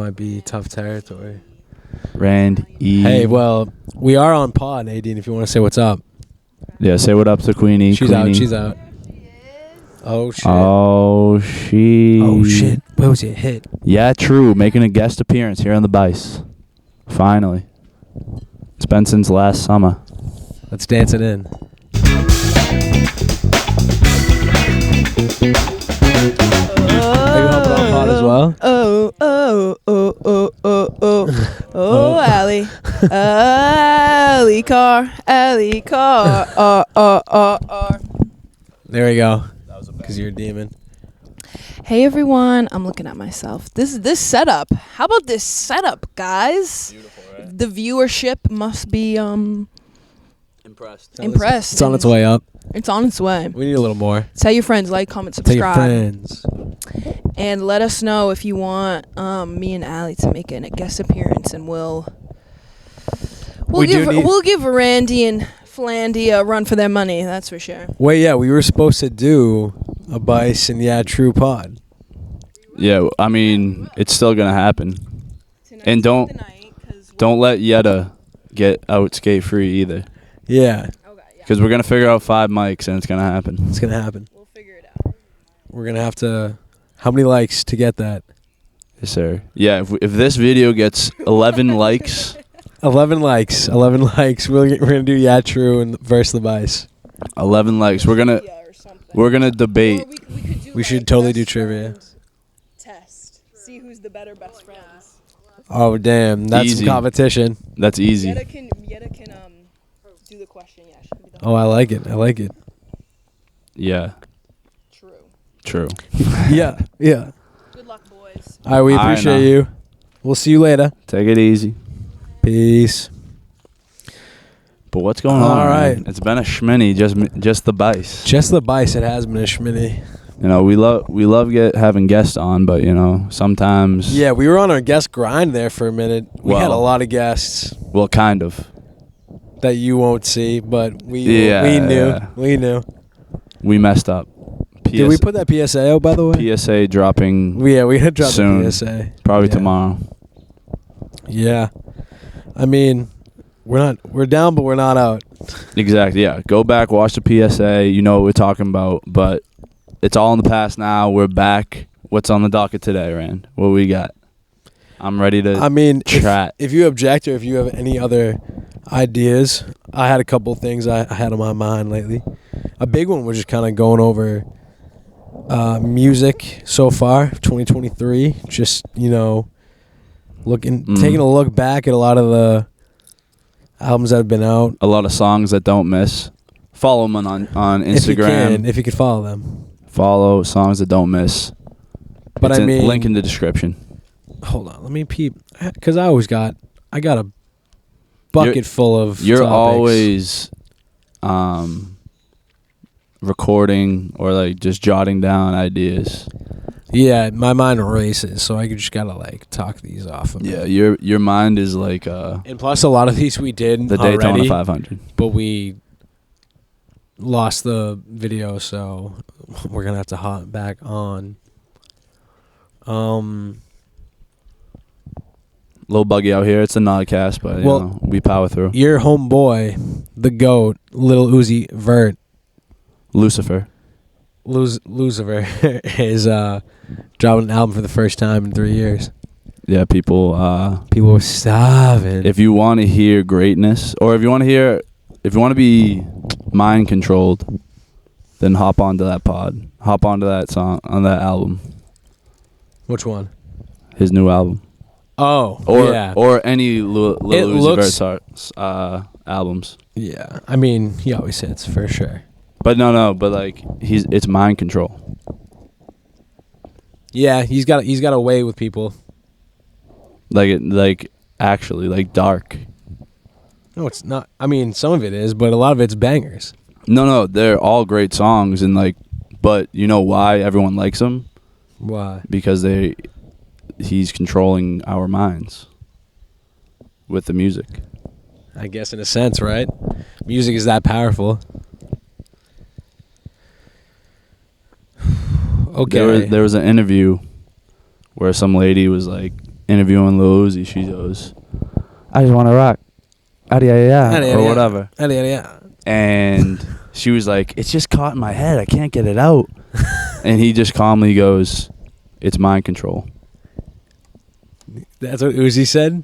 might be tough territory. Randy. Hey, well, we are on pod, Nadine, if you want to say what's up. Yeah, say what up to Queenie. She's Queenie. out. She's out. Oh, shit. Oh, shit. Where was it hit? Yeah, true. Making a guest appearance here on the Bice. Finally. It's been since last summer. Let's dance it in. Are you helping on pod as well? Oh, Allie. Allie car. There we go. Because you're a demon. Hey everyone, I'm looking at myself. This setup. How about this setup, guys? Beautiful, right? The viewership must be Impressed. impressed. It's on its way up. It's on its way. We need a little more. Tell your friends, like, comment, Tell your subscribe, friends. and let us know if you want me and Allie to make a guest appearance, and we'll give Randy and Flandy a run for their money. That's for sure. Wait, yeah, we were supposed to do a Bice and Yeah True pod. Yeah, I mean, it's still going to happen. And don't let Yetta get out skate-free either. Yeah. Because we're going to figure out 5 mics, and it's going to happen. It's going to happen. We'll figure it out. We're going to have to... How many likes to get that? Yes, sir. Yeah, if this video gets 11 likes... 11 likes. 11 likes. We're going to do Yeah True and versus the Bice. 11 likes. We're gonna debate. We should totally do trivia. Test. See who's the better best friends. Oh, damn. That's Easy. some competition. That's easy. Yetta can do the question. Yeah. She can be the Oh, I like it. I like it. Yeah. True. Yeah. Yeah. Good luck, boys. All right, we I appreciate know. you. We'll see you later. Take it easy. Peace. But what's going on? All right. Man? It's been a schminny, just the Bice. Just the Bice. It has been a schminny. You know, we love having guests on, but you know, sometimes. Yeah, we were on our guest grind there for a minute. We had a lot of guests Well, kind of. that you won't see, but we knew. Yeah. We knew. We messed up. Did we put that PSA out, by the way? PSA dropping? Yeah, we had dropped soon. the PSA. Probably Yeah. tomorrow. Yeah. I mean, we're down, but we're not out. Exactly. Yeah. Go back, watch the PSA. You know what we're talking about, but it's all in the past now. We're back. What's on the docket today, Rand? What we got? I'm ready to. I mean, chat. if you object or if you have any other ideas, I had a couple things I had on my mind lately. A big one was just kind of going over music so far, 2023. Just, you know, taking a look back at a lot of the albums that have been out. A lot of songs that don't miss. Follow them on Instagram. If you could follow them. Follow songs that don't miss. But It's I mean, link in the description. Hold on, let me peep, because I got a bucket full of. You're topics. always recording or like just jotting down ideas. Yeah, my mind races, so I just gotta like talk these off. Yeah, your mind is like and plus a lot of these we did the Daytona already, 500. but we lost the video, so we're gonna have to hop back on. Little buggy out here. It's a nodcast, but you know, we power through. Your homeboy, the GOAT, Lil Uzi Vert, Lucifer Lucifer, is dropping an album for the first time in 3 years. Yeah, people were starving. If you want to hear greatness, or if you want to be mind controlled, then hop onto that pod. Hop onto that song on that album. Which one? His new album. Oh, or any Lil Uzi Vert's albums. Yeah, I mean, he always hits for sure. But but like it's mind control. Yeah, he's got a way with people. Like actually like dark. No, it's not. I mean, some of it is, but a lot of it's bangers. No, they're all great songs, and like, but you know why everyone likes them? Why? Because he's controlling our minds with the music. I guess in a sense, right? Music is that powerful. Okay. There was an interview where some lady was like, interviewing Lil Uzi, she goes, "I just want to rock, or whatever." And she was like, "It's just caught in my head. I can't get it out." And he just calmly goes, "It's mind control." That's what Uzi said?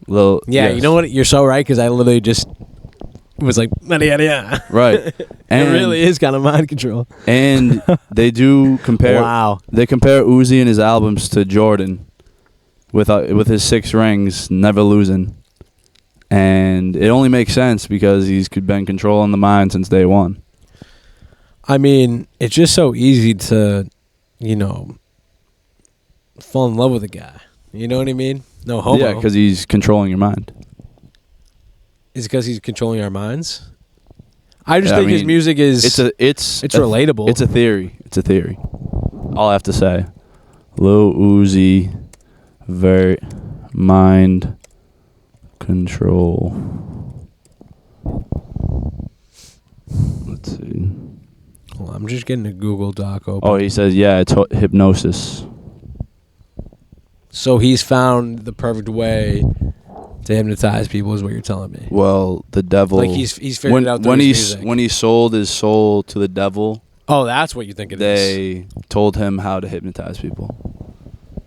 Yeah, yes. You know what? You're so right, because I literally just was like, right. And it really is kind of mind control. And they do compare. Wow. They compare Uzi and his albums to Jordan with his 6 rings, never losing. And it only makes sense because he's been controlling the mind since day one. I mean, it's just so easy to, fall in love with a guy. You know what I mean? No homo. Yeah, because he's controlling your mind. Is it because he's controlling our minds? I just think his music is... It's relatable. It's a theory. It's a theory. All I have to say. Lil Uzi, very mind control. Let's see. Well, I'm just getting a Google Doc open. Oh, he says, yeah, it's hypnosis. So he's found the perfect way to hypnotize people, is what you're telling me. Well, the devil... Like he's figured it out through his music. When he sold his soul to the devil... Oh, that's what you think it is. They told him how to hypnotize people.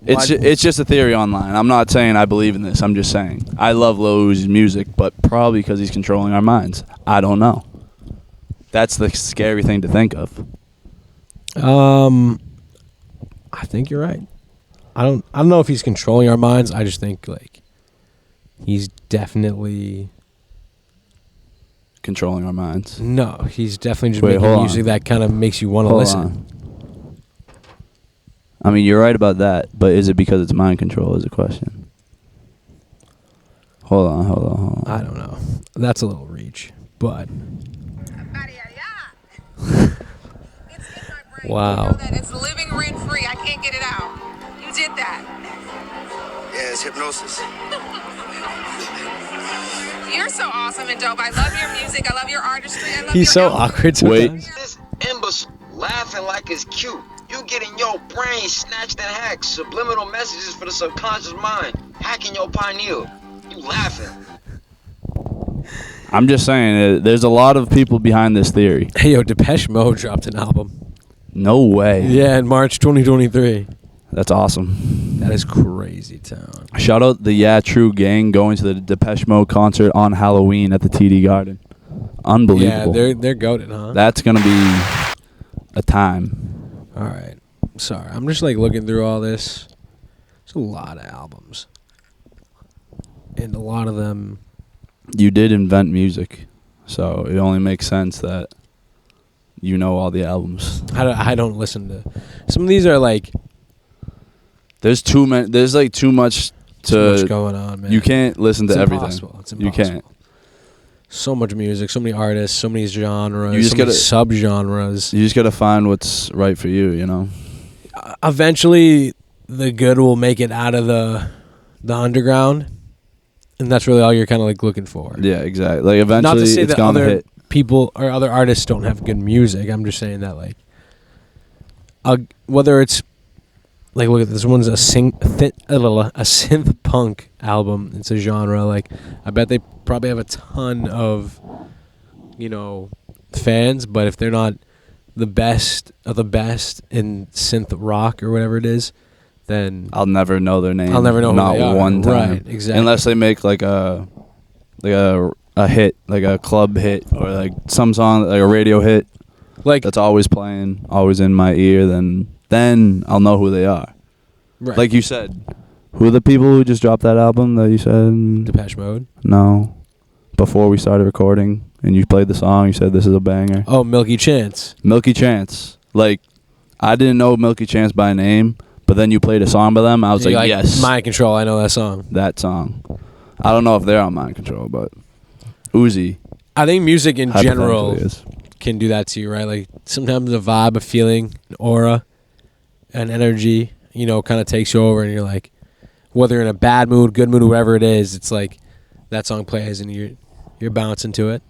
It's just a theory online. I'm not saying I believe in this. I'm just saying. I love Lil Uzi's music, but probably because he's controlling our minds. I don't know. That's the scary thing to think of. I think you're right. I don't know if he's controlling our minds. I just think like he's definitely controlling our minds. No, he's definitely just making music that kind of makes you want to listen. I mean, you're right about that, but is it because it's mind control is a question. Hold on. I don't know. That's a little reach, but wow. You know that it's living rent free. I can't get it out. You did that. Yeah, it's hypnosis. You're so awesome and dope. I love your music. I love your artistry. I love He's your so awkward sometimes. This imbecile laughing like it's cute. You getting your brain snatched and hacked. Subliminal messages for the subconscious mind. Hacking your pineal. You laughing. I'm just saying, there's a lot of people behind this theory. Hey, yo, Depeche Mode dropped an album. No way. Yeah, in March 2023. That's awesome. That is crazy town. Shout out the Yeah True gang going to the Depeche Mode concert on Halloween at the TD Garden. Unbelievable. Yeah, they're goated, huh? That's going to be a time. All right. Sorry. I'm just like looking through all this. There's a lot of albums. And a lot of them... You did invent music, so it only makes sense that you know all the albums. I don't listen to... Some of these are like... There's too many. There's like too much going on, man. You can't listen to everything. It's impossible. You can't. So much music, so many artists, so many genres, you just so many sub-genres. You just got to find what's right for you, you know? Eventually, the good will make it out of the underground, and that's really all you're kind of like looking for. Yeah, exactly. Like eventually, not to say it's that gonna other hit. People or other artists don't have good music. I'm just saying that like, whether it's like, look at this one's a synth punk album. It's a genre. Like, I bet they probably have a ton of, fans. But if they're not the best of the best in synth rock or whatever it is, then I'll never know their name. I'll never know not who they are. one time. Right, exactly. Unless they make like a hit, like a club hit, or like some song, like a radio hit, like that's always playing, always in my ear. Then I'll know who they are. Right. Like you said, who are the people who just dropped that album that you said? Depeche Mode? No. Before we started recording and you played the song, you said this is a banger. Oh, Milky Chance. Milky Chance. Like, I didn't know Milky Chance by name, but then you played a song by them. I was like, yes. Mind Control, I know that song. That song. I don't know if they're on Mind Control, but Uzi. I think music in general is. Can do that to you, right? Like, sometimes a vibe, a feeling, an aura, an energy, kind of takes you over, and you're like, whether in a bad mood, good mood, whatever it is, it's like that song plays and you're bouncing to it.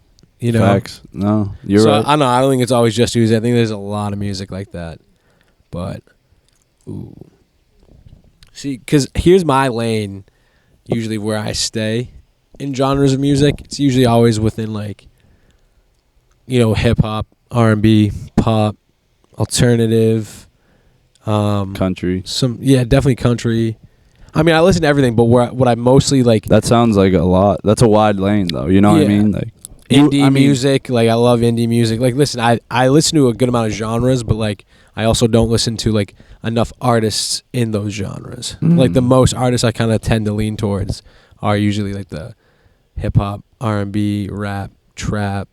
Facts. No, you're right. I don't think it's always just Uzi. I think there's a lot of music like that. But, ooh. See, because here's my lane, usually where I stay in genres of music. It's usually always within, like, hip hop, R&B, pop, alternative, Country. definitely country. I mean, I listen to everything, but what I mostly like, That sounds like a lot. That's a wide lane, though. You know what I Yeah. mean? Like indie music. Like, I love indie music. Like, listen, I listen to a good amount of genres, but like, I also don't listen to like enough artists in those genres. Like, the most artists I kind of tend to lean towards are usually like the hip hop, R&B, rap, trap,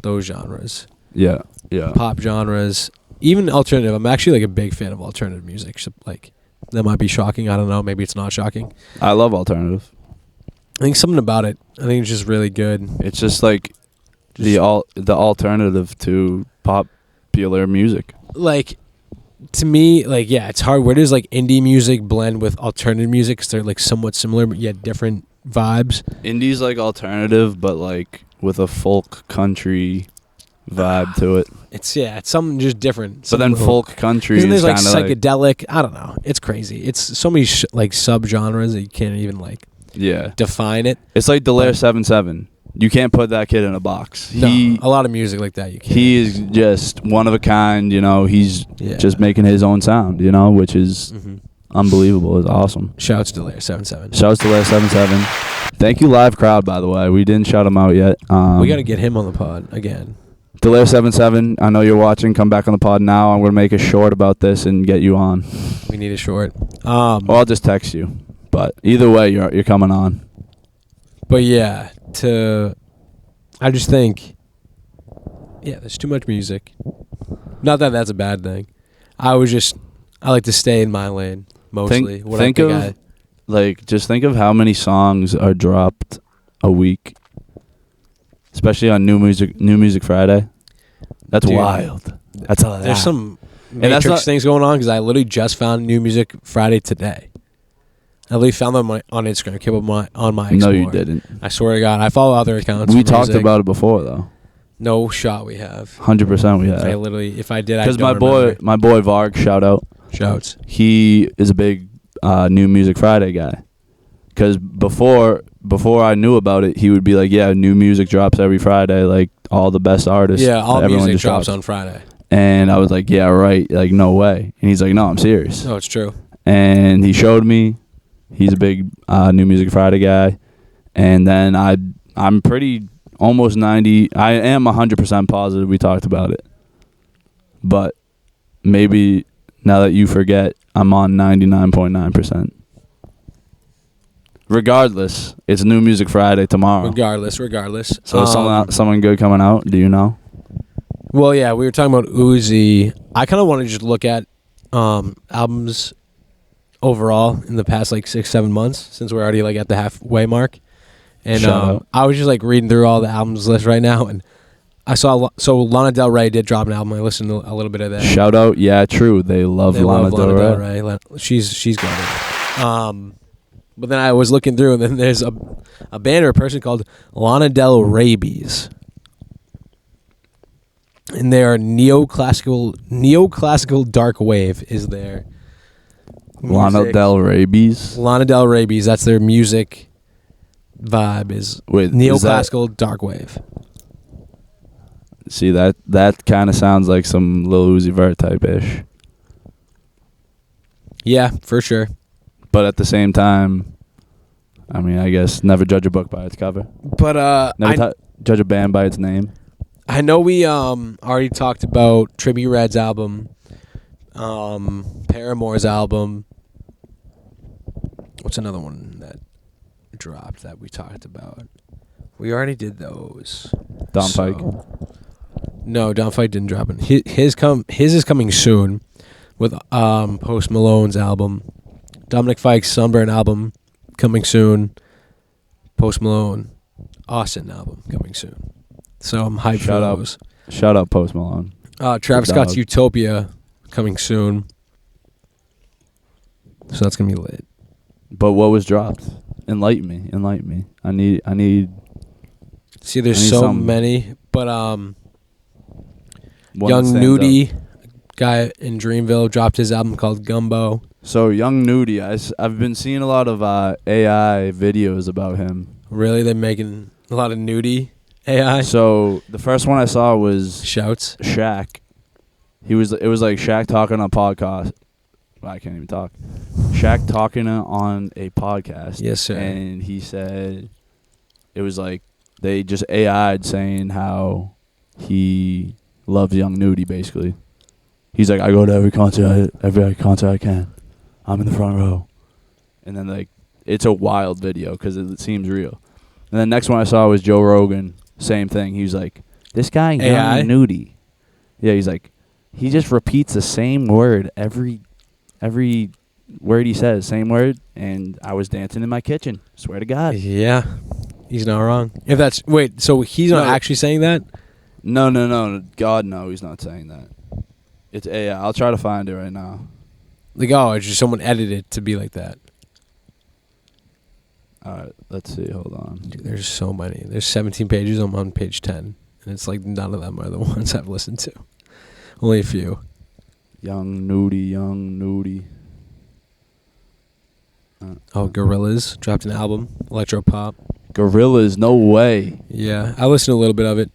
those genres. Yeah, yeah. Pop genres, even alternative. I'm actually like a big fan of alternative music. So, like, that might be shocking. I don't know. Maybe it's not shocking. I love alternative. I think something about it. I think it's just really good. It's just like the alternative to popular music. Like, to me, like, yeah, it's hard. Where does like indie music blend with alternative music? 'Cause they're like somewhat similar, but yet different vibes. Indie's like alternative, but like with a folk country vibe to it. It's something just different. But then folk country Isn't is there's kind like of like psychedelic? I don't know. It's crazy. It's so many like subgenres that you can't even like yeah. define it. It's like Delaire 77. You can't put that kid in a box. No, a lot of music like that you can't. He is just one of a kind. He's Yeah. just making his own sound. Which is unbelievable. It's awesome. Shouts to Layer 77. Shouts to Delaire 77. Thank you, live crowd. By the way, we didn't shout him out yet. We got to get him on the pod again. Delaire 77. I know you're watching. Come back on the pod now. I'm gonna make a short about this and get you on. We need a short. Or I'll just text you. But either way, you're coming on. But yeah, I just think, there's too much music. Not that that's a bad thing. I like to stay in my lane mostly. Just think of how many songs are dropped a week, especially on New Music Friday. That's Dude, wild. That's a lot. There's some that's Matrix not- things going on because I literally just found New Music Friday today. I literally found them on Instagram. Came up on my No, Explore. you didn't. I swear to God, I follow other accounts. We for talked music. about it before, though. No shot we have. 100% we have. I literally, if I did, I Because don't my boy Varg, shout out. Shouts. He is a big New Music Friday guy. Because before I knew about it, he would be like, "Yeah, new music drops every Friday, like all the best artists." Yeah, all everyone music just drops on Friday. And I was like, "Yeah, right. Like, no way." And he's like, "No, I'm serious." No, it's true. And he showed me. He's a big New Music Friday guy. And then I'm pretty almost 90. I am 100% positive we talked about it. But maybe now that you forget, I'm on 99.9%. Regardless, it's New Music Friday tomorrow. Regardless. So is someone good coming out? Do you know? Well, yeah, we were talking about Uzi. I kind of want to just look at albums overall in the past like 6-7 months, since we're already like at the halfway mark. And Shout out. I was just like reading through all the albums list right now, and I saw so Lana Del Rey did drop an album. I listened to a little bit of that. Shout out, yeah, true. They love Lana Del Rey. She's good. But then I was looking through, and then there's a band or a person called Lana Del Rabies. And they are neoclassical dark wave is their Lana music. Del Rabies. Lana Del Rabies, that's their music vibe is neoclassical dark wave. See, that kind of sounds like some Lil Uzi Vert type-ish. Yeah, for sure. But at the same time, I mean, I guess never judge a book by its cover. But Never judge a band by its name. I know we already talked about Trippie Redd's album, Paramore's album. What's another one that dropped that we talked about? We already did those. Don Pike. No, Don Pike didn't drop it. His is coming soon with Post Malone's album. Dominic Fike's Sunburn album coming soon. Post Malone, Austin album coming soon. So I'm hyped for those. Shout out Post Malone. Travis Good Scott's dog. Utopia coming soon. So that's gonna be lit. But what was dropped? Enlighten me. I need. See, there's I need so something. many, but one Young that stands Nudie, guy in Dreamville, dropped his album called Gumbo. So Young Nudie, I've been seeing a lot of AI videos about him. Really? They're making a lot of nudie AI? So the first one I saw was Shouts? Shaq. It was like Shaq talking on a podcast. I can't even talk. Shaq talking on a podcast. Yes, sir. And he said it was like they just AI'd saying how he loves Young Nudie, basically. He's like, I go to every concert I can. I'm in the front row. And then, like, it's a wild video because it seems real. And the next one I saw was Joe Rogan. Same thing. He was like, this guy, AI? Young Nudie. Yeah, he's like, he just repeats the same word every word he says, same word. And I was dancing in my kitchen. Swear to God. Yeah. He's not wrong. If that's... Wait, so he's not actually saying that? No. God, no, he's not saying that. It's AI. I'll try to find it right now. Like, oh, it's just someone edited it to be like that. All right, let's see. Hold on. Dude, there's so many. There's 17 pages. I'm on page 10. And it's like none of them are the ones I've listened to. Only a few. Young Nudie. Gorillaz dropped an album. Electro pop. Gorillas, no way. Yeah, I listened to a little bit of it.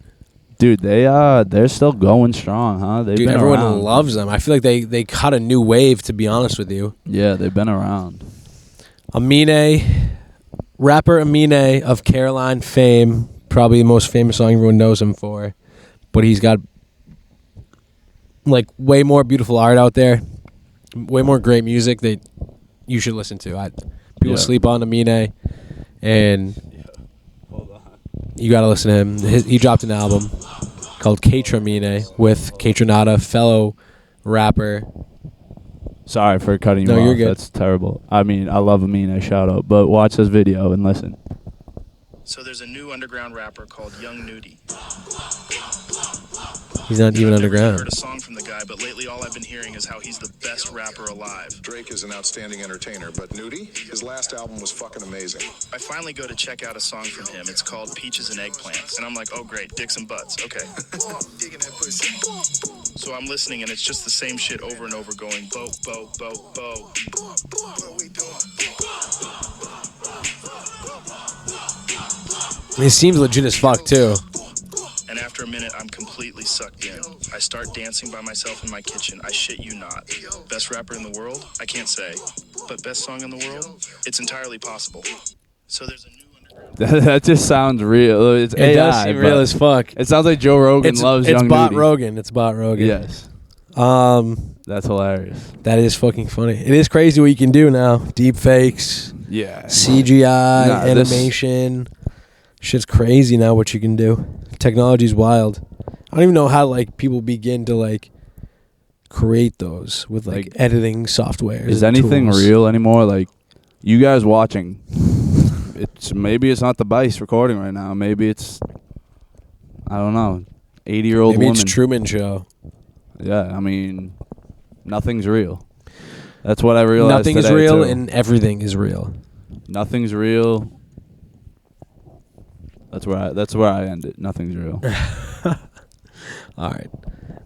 Dude, they're still going strong, huh? They've Dude, been everyone around. loves them. I feel like they caught a new wave, to be honest with you. Yeah, they've been around. Rapper Amine of Caroline fame, probably the most famous song everyone knows him for. But he's got like way more beautiful art out there, way more great music that you should listen to. People sleep on Amine, and you got to listen to him. He dropped an album called Katramine with Katranada, fellow rapper. Sorry for cutting you off. No, you're good. That's terrible. I mean, I love Amina, shout out. But watch this video and listen. So there's a new underground rapper called Young Nudie. He's not even I've never underground. heard a song from the guy, but lately all I've been hearing is how he's the best rapper alive. Drake is an outstanding entertainer, but Nudie, his last album was fucking amazing. I finally go to check out a song from him. It's called Peaches and Eggplants. And I'm like, oh great, dicks and butts. Okay. So I'm listening and it's just the same shit over and over going, bo, bo, bo, bo. It seems legit as fuck, too. And after a minute, I'm completely sucked in. I start dancing by myself in my kitchen. I shit you not. Best rapper in the world? I can't say. But best song in the world? It's entirely possible. So there's a new underground. That just sounds real. It's It AI, does seem real as fuck. It sounds like Joe Rogan loves Young Nudie. It's Bot Rogan. Yes. That's hilarious. That is fucking funny. It is crazy what you can do now. Deep fakes, Yeah. CGI, Nah, animation. Shit's crazy now what you can do. Technology's wild. I don't even know how like people begin to like create those with like editing software. Is anything real anymore? Like, you guys watching, maybe it's not the Bice recording right now. Maybe it's, I don't know, 80-year-old Maybe woman. it's Truman Show. Yeah, I mean, nothing's real. That's what I realized. Nothing is today, real too. and everything is real. Nothing's real. That's where I end it. Nothing's real. All right.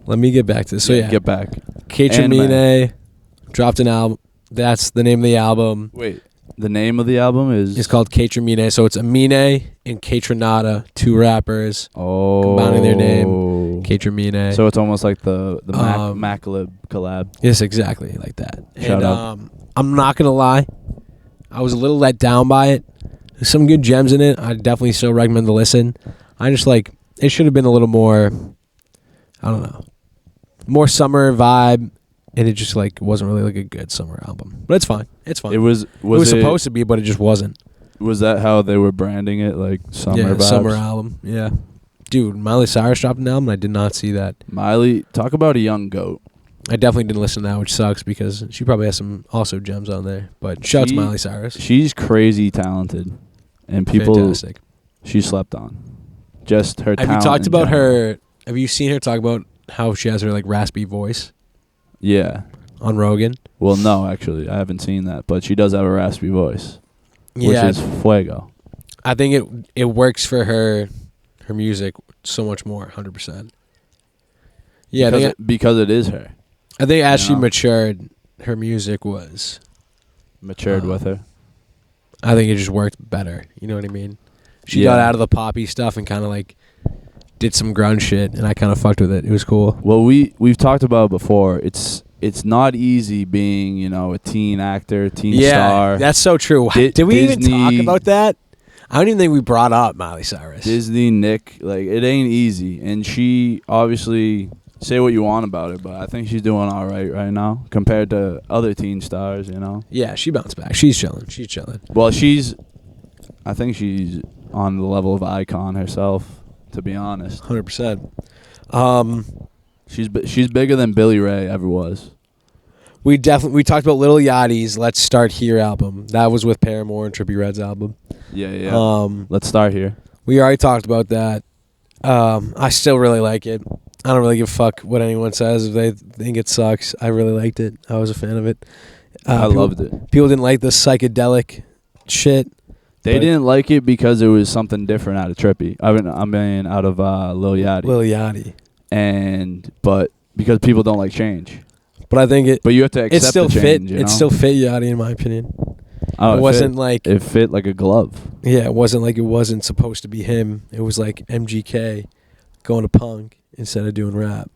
Let me get back to this. So yeah, Get back. Katramine dropped an album. That's the name of the album. Wait, the name of the album is? It's called Katramine. So it's Amine and Katranada, two rappers combining their name. Katramine. So it's almost like the Um, Maclib collab. Yes, exactly like that. Shout and out. I'm not gonna lie, I was a little let down by it. There's some good gems in it. I definitely still recommend to listen. I just like it should have been a little more, I don't know, more summer vibe, and it just like wasn't really like a good summer album. But it's fine. It's fine. It was supposed to be, but it just wasn't. Was that how they were branding it? Like summer vibes? Summer album. Yeah, dude, Miley Cyrus dropped an album. I did not see that. Miley, talk about a young goat. I definitely didn't listen to that, which sucks because she probably has some also gems on there. But shout out to Miley Cyrus. She's crazy talented, and people Fantastic. she slept on. Just her. Have you talked about her? Have you seen her talk about how she has her like raspy voice? Yeah. On Rogan. Well, no, actually, I haven't seen that, but she does have a raspy voice, which Yeah, is fuego. I think it works for her music so much more, 100%. Yeah, because it is her. I think as she know? matured, her music was. Matured with her. I think it just worked better. You know what I mean? She Yeah. got out of the poppy stuff and kind of like did some grunge shit, and I kind of fucked with it. It was cool. Well, we've talked about it before. It's not easy being, a teen actor, teen star. That's so true. Did we even talk Disney- about that? I don't even think we brought up Miley Cyrus. Disney, Nick, like it ain't easy. And she obviously, say what you want about it, but I think she's doing all right now compared to other teen stars, Yeah, she bounced back. She's chilling. Well, I think she's on the level of icon herself, to be honest. 100%. She's bigger than Billy Ray ever was. We talked about Lil Yachty's "Let's Start Here" album. That was with Paramore and Trippie Redd's album. Yeah. Let's start here. We already talked about that. I still really like it. I don't really give a fuck what anyone says if they think it sucks. I really liked it. I was a fan of it. I loved it. People didn't like the psychedelic shit. They didn't like it because it was something different out of Trippie. I mean out of Lil Yachty. Lil Yachty. But because people don't like change. But I think But you have to accept it still the change, fit. It still fit Yachty in my opinion. Oh, it wasn't like it fit like a glove. Yeah, it wasn't like it wasn't supposed to be him. It was like MGK going to punk instead of doing rap.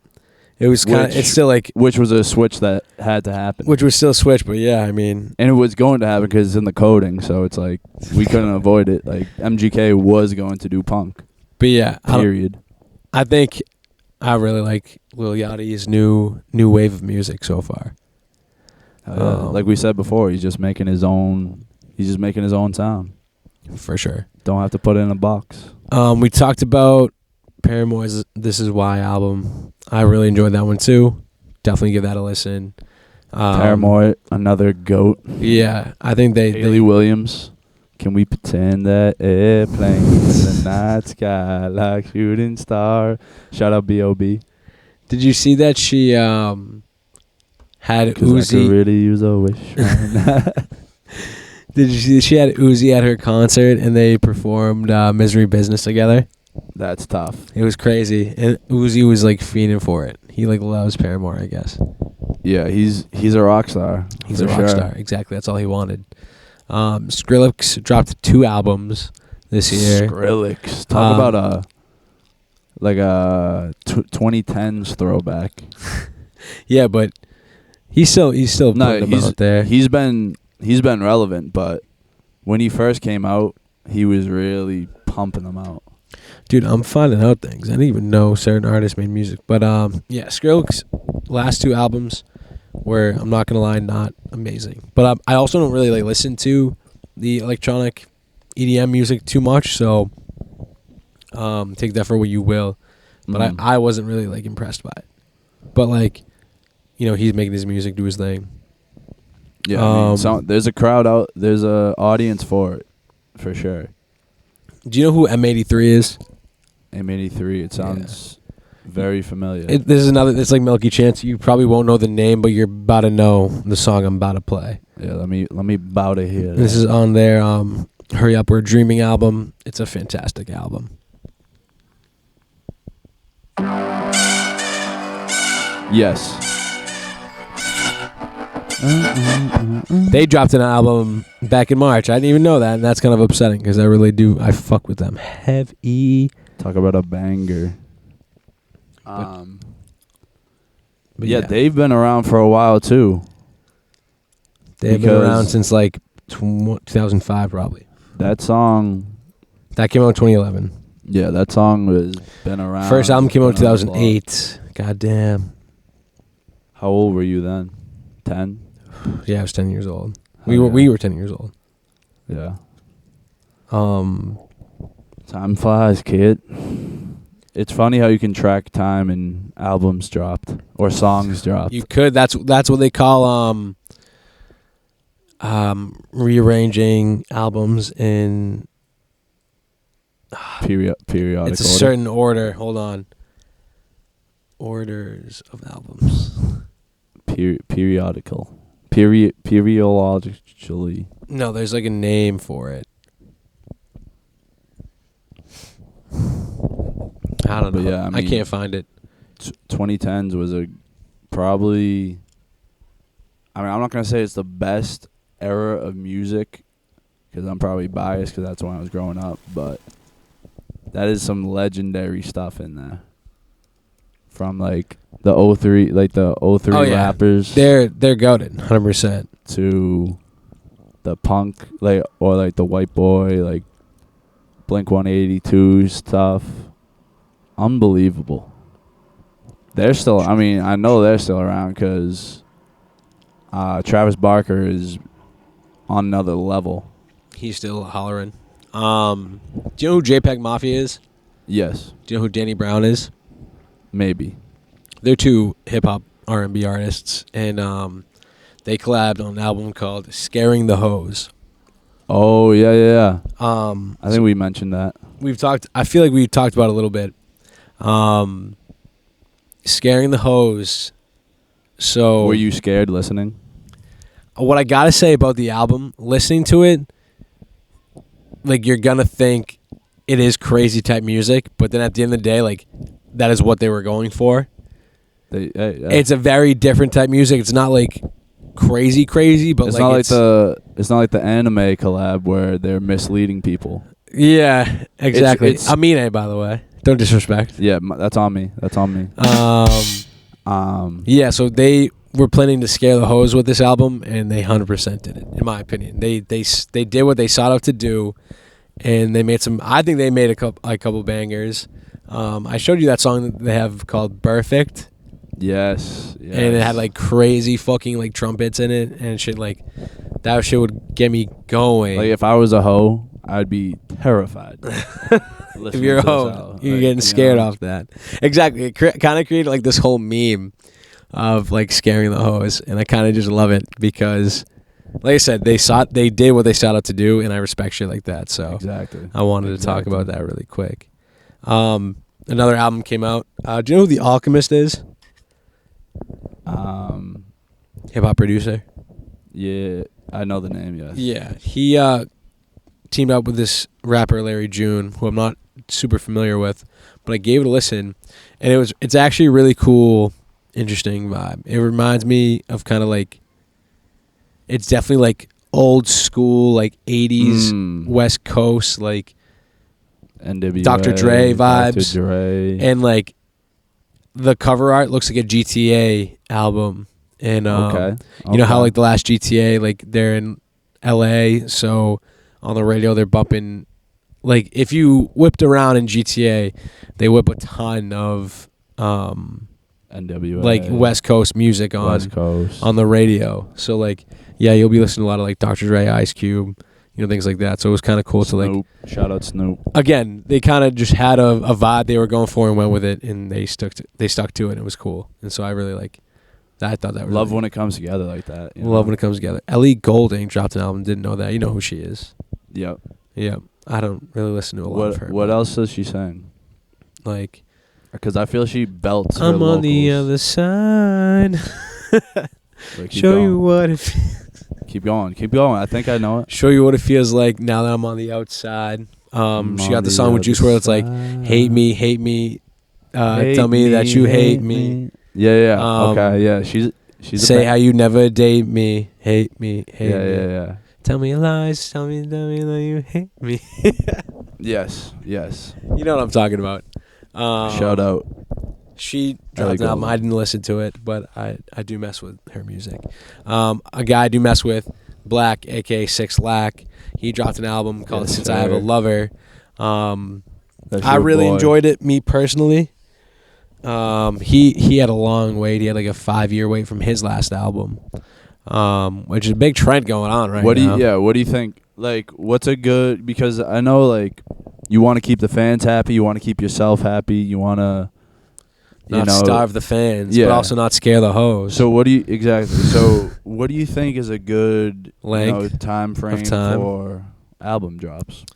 It was kind of. It's still like which was a switch that had to happen. Which was still a switch, but yeah, I mean, and it was going to happen because it's in the coding, so it's like we couldn't avoid it. Like MGK was going to do punk. But yeah, period. I think I really like Lil Yachty's new wave of music so far. Like we said before, he's just making his own. He's just making his own sound. For sure. Don't have to put it in a box. We talked about Paramore's "This Is Why" album. I really enjoyed that one too. Definitely give that a listen. Paramore, another goat. Yeah, I think Haley Williams. Can we pretend that airplanes in the night sky like shooting star? Shout out B.O.B. Did you see that she had Uzi? I could really use a wish. Did you see she had Uzi at her concert and they performed "Misery Business" together? That's tough. It was crazy, and Uzi was like fiending for it. He like loves Paramore, I guess. Yeah, he's a rock star. He's a rock star. Exactly, that's all he wanted. Skrillex dropped 2 albums this year. Skrillex, talk about a 2010s throwback. Yeah, but he's still putting them out there. He's been relevant, but when he first came out, he was really pumping them out. Dude, I'm finding out things. I didn't even know certain artists made music. But yeah, Skrillex last 2 albums were, I'm not gonna lie, not amazing. But I also don't really like listen to the electronic EDM music too much, so take that for what you will. But I wasn't really like impressed by it. But like, he's making his music do his thing. Yeah, there's a crowd out. There's a audience for it, for sure. Do you know who M83 is? M83. It sounds very familiar. This is another. It's like Milky Chance. You probably won't know the name, but you're about to know the song I'm about to play. Yeah, let me bow to hear. This is on their "Hurry Up We're Dreaming" album. It's a fantastic album. Yes. They dropped an album back in March. I didn't even know that, and that's kind of upsetting because I really do. I fuck with them heavy. Talk about a banger. But yeah, they've been around for a while too. They've been around since like 2005, probably. That song that came out in 2011. Yeah, that song has been around. First album came out in 2008. God damn. How old were you then? 10? Yeah, I was 10 years old. We were 10 years old. Yeah. Time flies, kid. It's funny how you can track time and albums dropped or songs dropped. You could. That's what they call rearranging albums in periodic. It's a certain order. Hold on. Orders of albums. Periodically. No, there's like a name for it. I don't know. But yeah, I can't find it. 2010s was probably I mean, I'm not gonna say it's the best era of music because I'm probably biased because that's when I was growing up, but that is some legendary stuff in there. From like the '03, rappers. They're goated, 100%. To the punk, or the white boy, like Blink 182 stuff. Unbelievable. They're still. I mean, I know they're still around because Travis Barker is on another level. He's still hollering. Do you know who JPEG Mafia is? Yes, Do you know who Danny Brown is? maybe. They're two hip hop R&B artists, and they collabed on an album called "Scaring the Hose." Oh yeah. I I think we mentioned that. we've talked. I feel like we've talked about it a little bit. "Scaring the Hose." So, Were you scared listening? what I gotta say about the album, listening to it, like you're gonna think it is crazy type music, but then at the end of the day, like that is what they were going for. It's a very different type music. It's not like crazy, but it's like not like the anime collab where they're misleading people. Yeah, exactly. It's Amine, by the way, don't disrespect. Yeah, that's on me. Yeah, so they were planning to scare the hose with this album, and they 100% did it, in my opinion. They did what they sought out to do, and they made some. I think they made a couple bangers. I showed you that song that they have called "Perfect." Yes. And it had like crazy fucking like trumpets in it and shit. Like that shit would get me going. Like if I was a hoe, I'd be terrified. If you're a hoe, you're getting scared off that. Exactly. It kind of created like this whole meme of like scaring the hoes, and I kind of just love it because, like I said, they did what they sought out to do, and I respect shit like that. So exactly. I wanted to talk about that really quick. Another album came out. Do you know who The Alchemist is? Hip hop producer. Yeah, I know the name. Yes. Yeah, he teamed up with this rapper Larry June, who I'm not super familiar with, but I gave it a listen, and it's actually a really cool, interesting vibe. It reminds me of kind of like, it's definitely like old school, like 80s West Coast, like NWA, Dr. Dre vibes, Dr. Dre. and like the cover art looks like a GTA album. And you know how like the last GTA, like they're in LA, so on the radio they're bumping, like if you whipped around in GTA, they whip a ton of NWA, like West Coast music on the radio. So like you'll be listening to a lot of like Dr. Dre, Ice Cube, things like that. So it was kind of cool Snoop. to like Shout out Snoop. Again, they kind of just had a vibe they were going for and went with it, and they stuck to it. And it was cool, and so I really I thought that was love when it comes together like that. Love when it comes together. Ellie Goulding dropped an album. Didn't know that. You know who she is. Yep. I don't really listen to a lot of her. What else does she sing? Like, because I feel she belts. I'm her on the other side. Show you what it feels. Keep going. I think I know it. Show you what it feels like now that I'm on the outside. She got the song with Juice WRLD. It's like, hate me. Tell me that you hate me. Yeah. Okay. Yeah. She's say how you never date me. Hate me. Yeah. Tell me lies. Tell me that you hate me. Yes. You know what I'm talking about. Shout out. She dropped an album. I didn't listen to it, but I do mess with her music. A guy I do mess with, Black, aka 6 Lack. He dropped an album called Since I Have a Lover. I really enjoyed it, me personally. He had a long wait. He had like a 5-year wait from his last album, which is a big trend going on right now. What do you think? Like, what's a good? Because I know like you want to keep the fans happy. You want to keep yourself happy. You want to not starve the fans, but also not scare the hoes. So what do you So what do you think is a good time frame for album drops?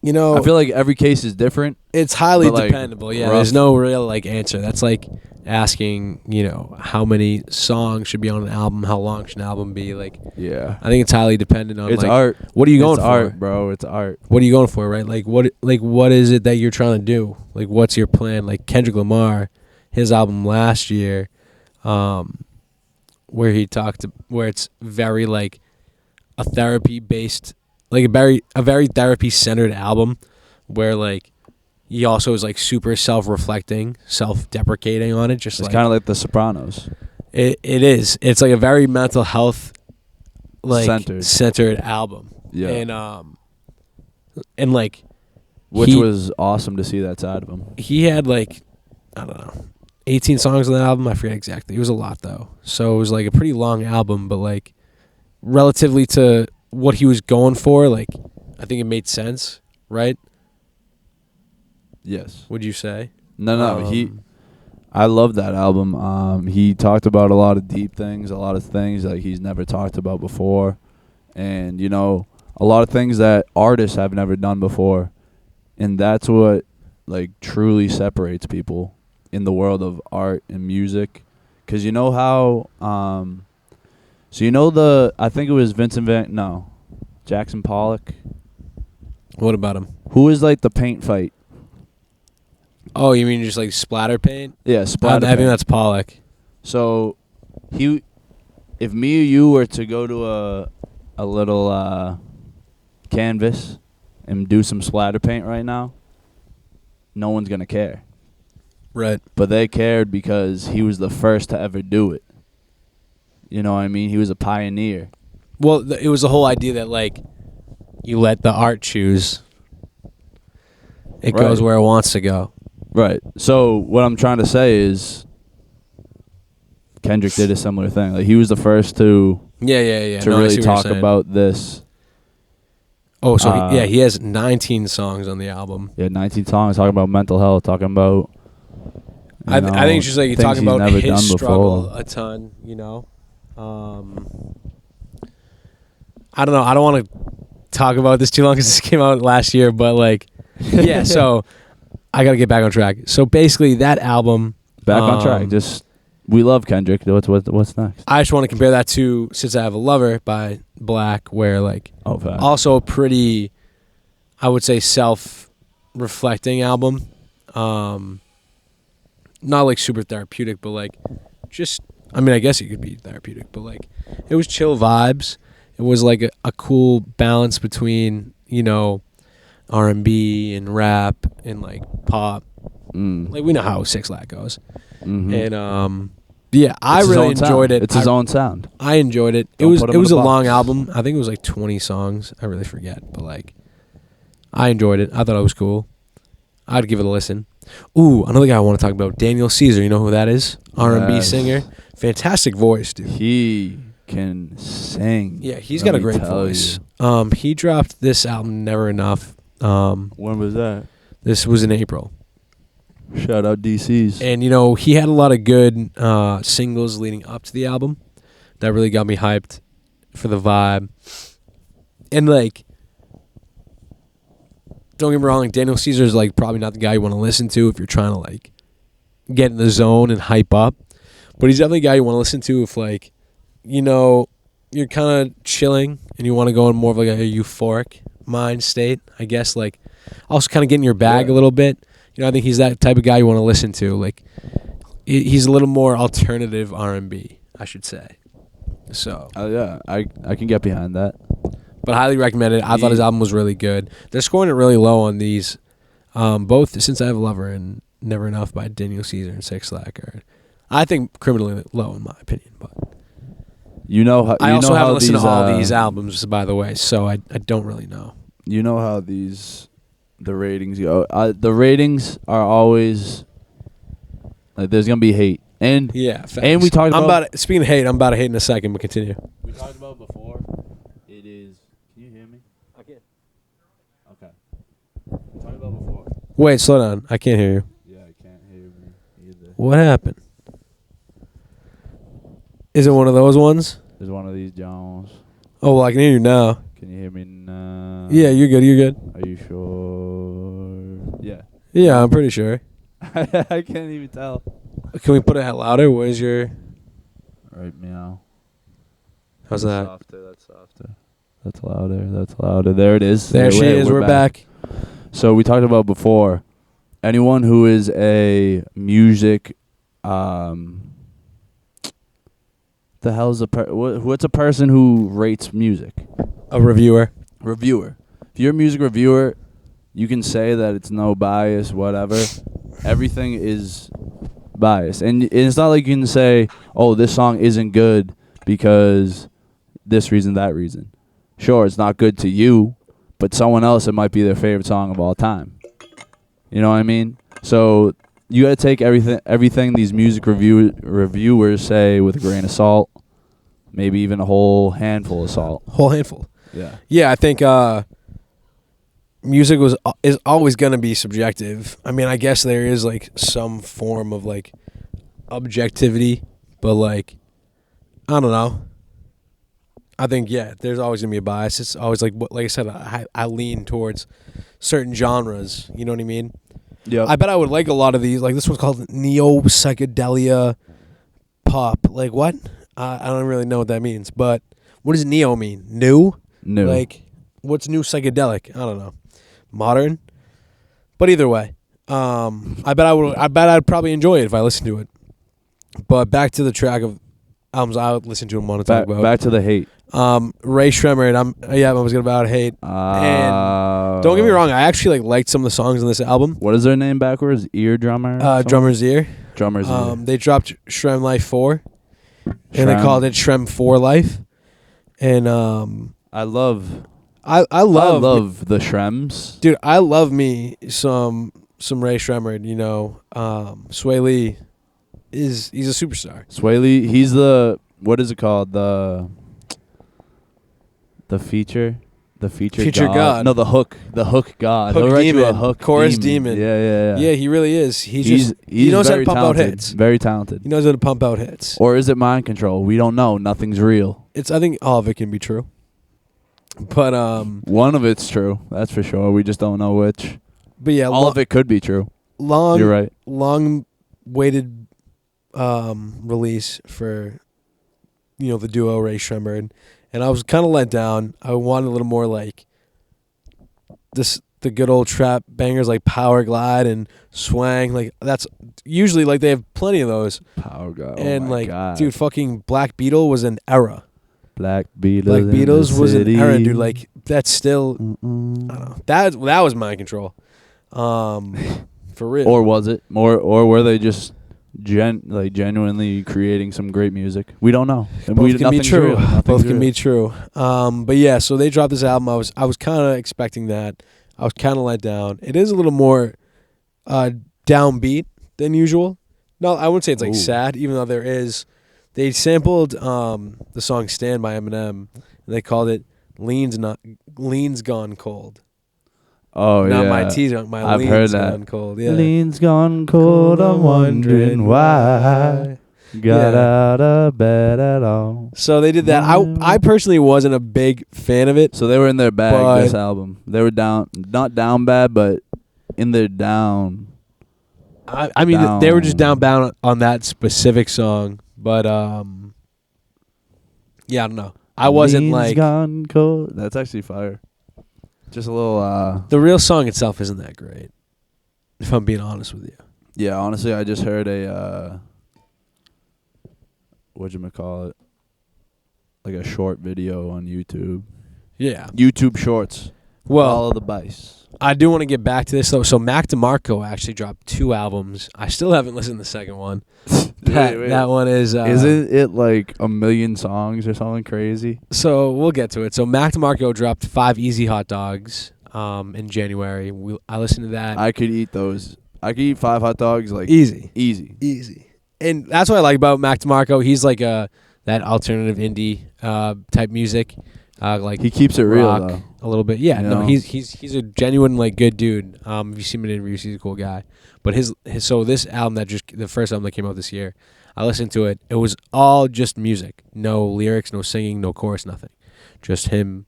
I feel like every case is different. It's highly dependable. Yeah, there's no real answer. That's like asking, how many songs should be on an album, how long should an album be? I think it's highly dependent on. It's art. What are you going for? It's art, bro. It's art. What are you going for, right? What is it that you're trying to do? Like, what's your plan? Like Kendrick Lamar, his album last year, where where it's very like a therapy based, like a very therapy centered album, where like he also is like super self-reflecting, self-deprecating on it. Just It's like kind of like The Sopranos. it is. It's like a very mental health like Centered. album. Yeah. And like Which was awesome to see that side of him. he had like, I don't know, 18 songs on that album. I forget exactly. It was a lot though. So it was like a pretty long album, but like relatively to what he was going for, like I think it made sense, right? Yes. Would you say? No. I love that album. He talked about a lot of deep things, a lot of things like he's never talked about before, and you know, a lot of things that artists have never done before, and that's what like truly separates people in the world of art and music. Cause you know how, so you know I think it was Jackson Pollock. What about him? Who was like the paint fight? Oh, you mean just like splatter paint? Yeah, splatter I paint. think that's Pollock. So, if me or you were to go to a little canvas and do some splatter paint right now, no one's gonna care. Right. But they cared because he was the first to ever do it. You know what I mean? He was a pioneer. Well, it was the whole idea that like you let the art choose. It goes where it wants to go. Right. So what I'm trying to say is Kendrick did a similar thing. Like he was the first to To really I see what talk you're saying. about this. Oh, so he has 19 songs on the album. Yeah, 19 songs talking about mental health, talking about. I think it's just like you're things talking he's about never his done struggle before. a ton, you know. I don't know. I don't want to talk about this too long because this came out last year, but like, yeah. So I got to get back on track. So basically, that album. Back on track. Just we love Kendrick. What's next? I just want to compare that to "Since I Have a Lover" by Black, where like fact. also a pretty, I would say, self-reflecting album. Not like super therapeutic, but like just, I mean, I guess it could be therapeutic, but like it was chill vibes. It was like a cool balance between, you know, R&B and rap and like pop. Like we know how 6 Lat goes. Mm-hmm. And yeah, I really enjoyed it. It's his own sound. I enjoyed it. It was a long album. I think it was like 20 songs. I really forget, but like I enjoyed it. I thought it was cool. I'd give it a listen. Ooh, another guy I want to talk about, Daniel Caesar. You know who that is? R&B singer. Fantastic voice, dude. He can sing. Yeah, he's got a great voice. He dropped this album, Never Enough. When was that? This was in April. Shout out DC's. And, you know, he had a lot of good singles leading up to the album that really got me hyped for the vibe. And, like, don't get me wrong, like, Daniel Caesar is, like, probably not the guy you want to listen to if you're trying to, like, get in the zone and hype up. But he's definitely a guy you want to listen to if, like, you know, you're kind of chilling and you want to go in more of, like, a euphoric mind state, I guess. Like, also kind of get in your bag a little bit. You know, I think he's that type of guy you want to listen to. Like, he's a little more alternative R&B, I should say. So. Yeah, I can get behind that. But highly recommend it. I thought his album was really good. They're scoring it really low on these. Both Since I Have a Lover and Never Enough by Daniel Caesar and 6 Lat are, I think, criminally low in my opinion. But you know how I also haven't listened to all these these albums, by the way, so I don't really know. You know how the ratings go. The ratings are always like there's gonna be hate, and facts. and we talked about. Speaking of hate, I'm about to hate in a second, but continue. We talked about before. It is. Can you hear me? I can. Okay. We talked about before. Wait, slow down. I can't hear you. Yeah, I can't hear me either. What happened? Is it one of those ones? There's one of these Jones. Oh, well, I can hear you now. Can you hear me now? Yeah, you're good. You're good. Are you sure? Yeah. Yeah, I'm pretty sure. I can't even tell. Can we put it louder? What is your... Right, meow. How's that? Softer, that's softer. That's louder, that's louder. There it is. There she is. We're back. So we talked about before, anyone who is a music The hell's what's a person who rates music? A reviewer. Reviewer. If you're a music reviewer, you can say that it's no bias, whatever. Everything is biased. And it's not like you can say, oh, this song isn't good because this reason, that reason. Sure, it's not good to you, but someone else, it might be their favorite song of all time. You know what I mean? So you got to take everything these music reviewers say with a grain of salt, maybe even a whole handful of salt. Whole handful. Yeah. Yeah, I think music is always going to be subjective. I mean, I guess there is like some form of like objectivity, but like I don't know. I think there's always going to be a bias. It's always like I said, I lean towards certain genres, you know what I mean? Yeah. I bet I would like a lot of these. Like this one's called neo psychedelia pop. Like what? I don't really know what that means, but what does neo mean? New? New. Like what's new psychedelic? I don't know. Modern? But either way, I bet I'd probably enjoy it if I listened to it. But back to the track of albums I would listen to and want to talk about. Back to the hate. Ray Shremmerd, I was gonna about hate. And don't get me wrong, I actually liked some of the songs on this album. What is their name backwards? Ear drummer? Drummer's Ear. Drummer's Ear. They dropped Shrem Life 4. And they Shrem. called it Shrem 4 Life. And I love the Shrems. Dude, I love me some Ray Shremmerd, you know. Sway Lee he's a superstar. Sway Lee, he's what is it called? The feature god. No, the hook god. Hook He'll write demon. you a hook Chorus demon. Yeah. Yeah, he really is. He's he knows how to very pump talented. out hits. Very talented. He knows how to pump out hits. Or is it mind control? We don't know. Nothing's real. I think all of it can be true. But one of it's true. That's for sure. We just don't know which. But yeah, all of it could be true. You're right. Long waited release for the duo Ray Shremmerd, and I was kind of let down. I wanted a little more like the good old trap bangers like Power Glide and Swang. Like that's usually like they have plenty of those. Power Glide. And oh my like God. dude, fucking Black Beetle was an era. Black Beatles. Black Beatles was an era, dude. Like that's still I Mm-mm. don't know. That was mind control. For real. Or was it more? Or were they just genuinely creating some great music? We don't know. And Both can be true. Both can real. be true. But yeah, so they dropped this album. I was kind of expecting that. I was kind of let down. It is a little more downbeat than usual. No, I wouldn't say it's like sad, even though there is. They sampled the song "Stand" by Eminem, and they called it "Lean's Gone Cold." Oh Not yeah, my tea's gone. My I've lean's heard that. gone cold. Yeah. Lean's gone cold. I'm wondering why. Got out of bed at all. So they did that. I personally wasn't a big fan of it. So they were in their bag. But this album, they were down, not down bad, but in their down. I mean, they were just down on that specific song, but yeah, I don't know. I wasn't Lean's like gone cold. That's actually fire. Just a little. The real song itself isn't that great, if I'm being honest with you. Yeah, honestly, I just heard a whatchamacallit, like a short video on YouTube. Yeah. YouTube Shorts. Well, Follow the Bice. I do want to get back to this though. So Mac DeMarco actually dropped 2 albums. I still haven't listened to the second one. That one is. Isn't it like 1 million songs or something crazy? So we'll get to it. So Mac DeMarco dropped 5 Easy Hot Dogs in January. I listened to that. I could eat those. I could eat 5 hot dogs like easy. And that's what I like about Mac DeMarco. He's like that alternative indie type music. Like he keeps it real rock though. A little bit. Yeah, You no, know? he's a genuine like good dude. If you see him in interviews, he's a cool guy. But his so this album the first album that came out this year, I listened to it. It was all just music. No lyrics, no singing, no chorus, nothing. Just him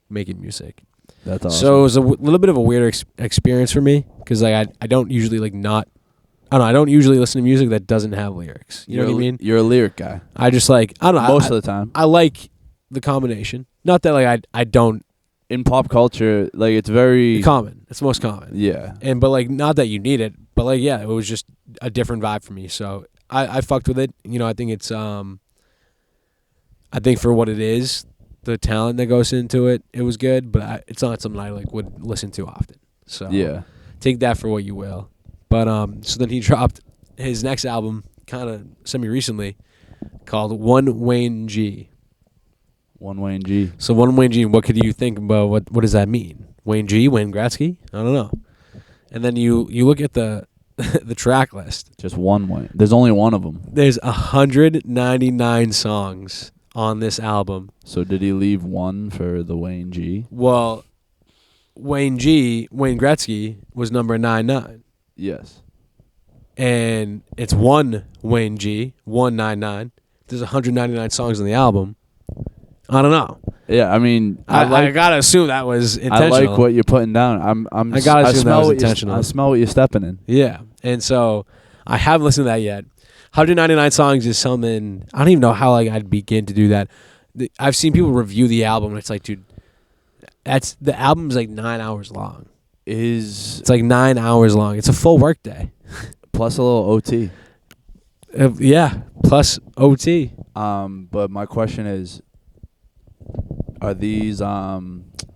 making music. That's awesome. So it was a little bit of a weird experience for me because like I don't usually I don't usually listen to music that doesn't have lyrics. You know what I mean? You're a lyric guy. I just like I don't know. Most of the time. I like the combination. Not that like I don't. In pop culture, like it's very common. It's the most common. Yeah. But like not that you need it, but like yeah, it was just a different vibe for me. So I fucked with it. You know, I think it's I think for what it is, the talent that goes into it, it was good, but it's not something I like would listen to often. So Yeah. take that for what you will. But so then he dropped his next album kind of semi-recently called One Wayne G. One Wayne G. So One Wayne G, what could you think about? What does that mean? Wayne G, Wayne Gretzky? I don't know. And then you look at the the track list. Just one Wayne. There's only one of them. There's 199 songs on this album. So did he leave one for the Wayne G? Well, Wayne Gretzky was number 99. Yes. And it's one Wayne G, 199. There's 199 songs on the album. I don't know. Yeah, I mean, I gotta assume that was intentional. I like what you're putting down. I gotta assume that was intentional. I smell what you're stepping in. Yeah, and so I haven't listened to that yet. 199 songs is something I don't even know how I'd begin to do that. I've seen people review the album, and it's like, dude, the album's like 9 hours long. It's like 9 hours long. It's a full work day. Plus a little OT. Yeah, plus OT. But my question is, are these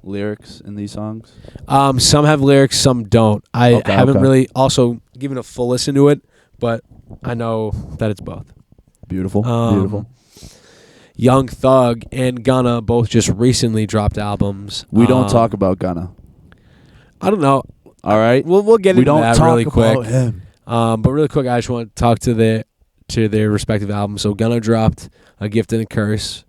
lyrics in these songs? Some have lyrics, some don't. I haven't really also given a full listen to it, but I know that it's both. Beautiful. Beautiful. Young Thug and Gunna both just recently dropped albums. We don't talk about Gunna. I don't know. All right. We'll get into that really quick. About him. But really quick, I just want to talk to their respective albums. So Gunna dropped A Gift and a Curse.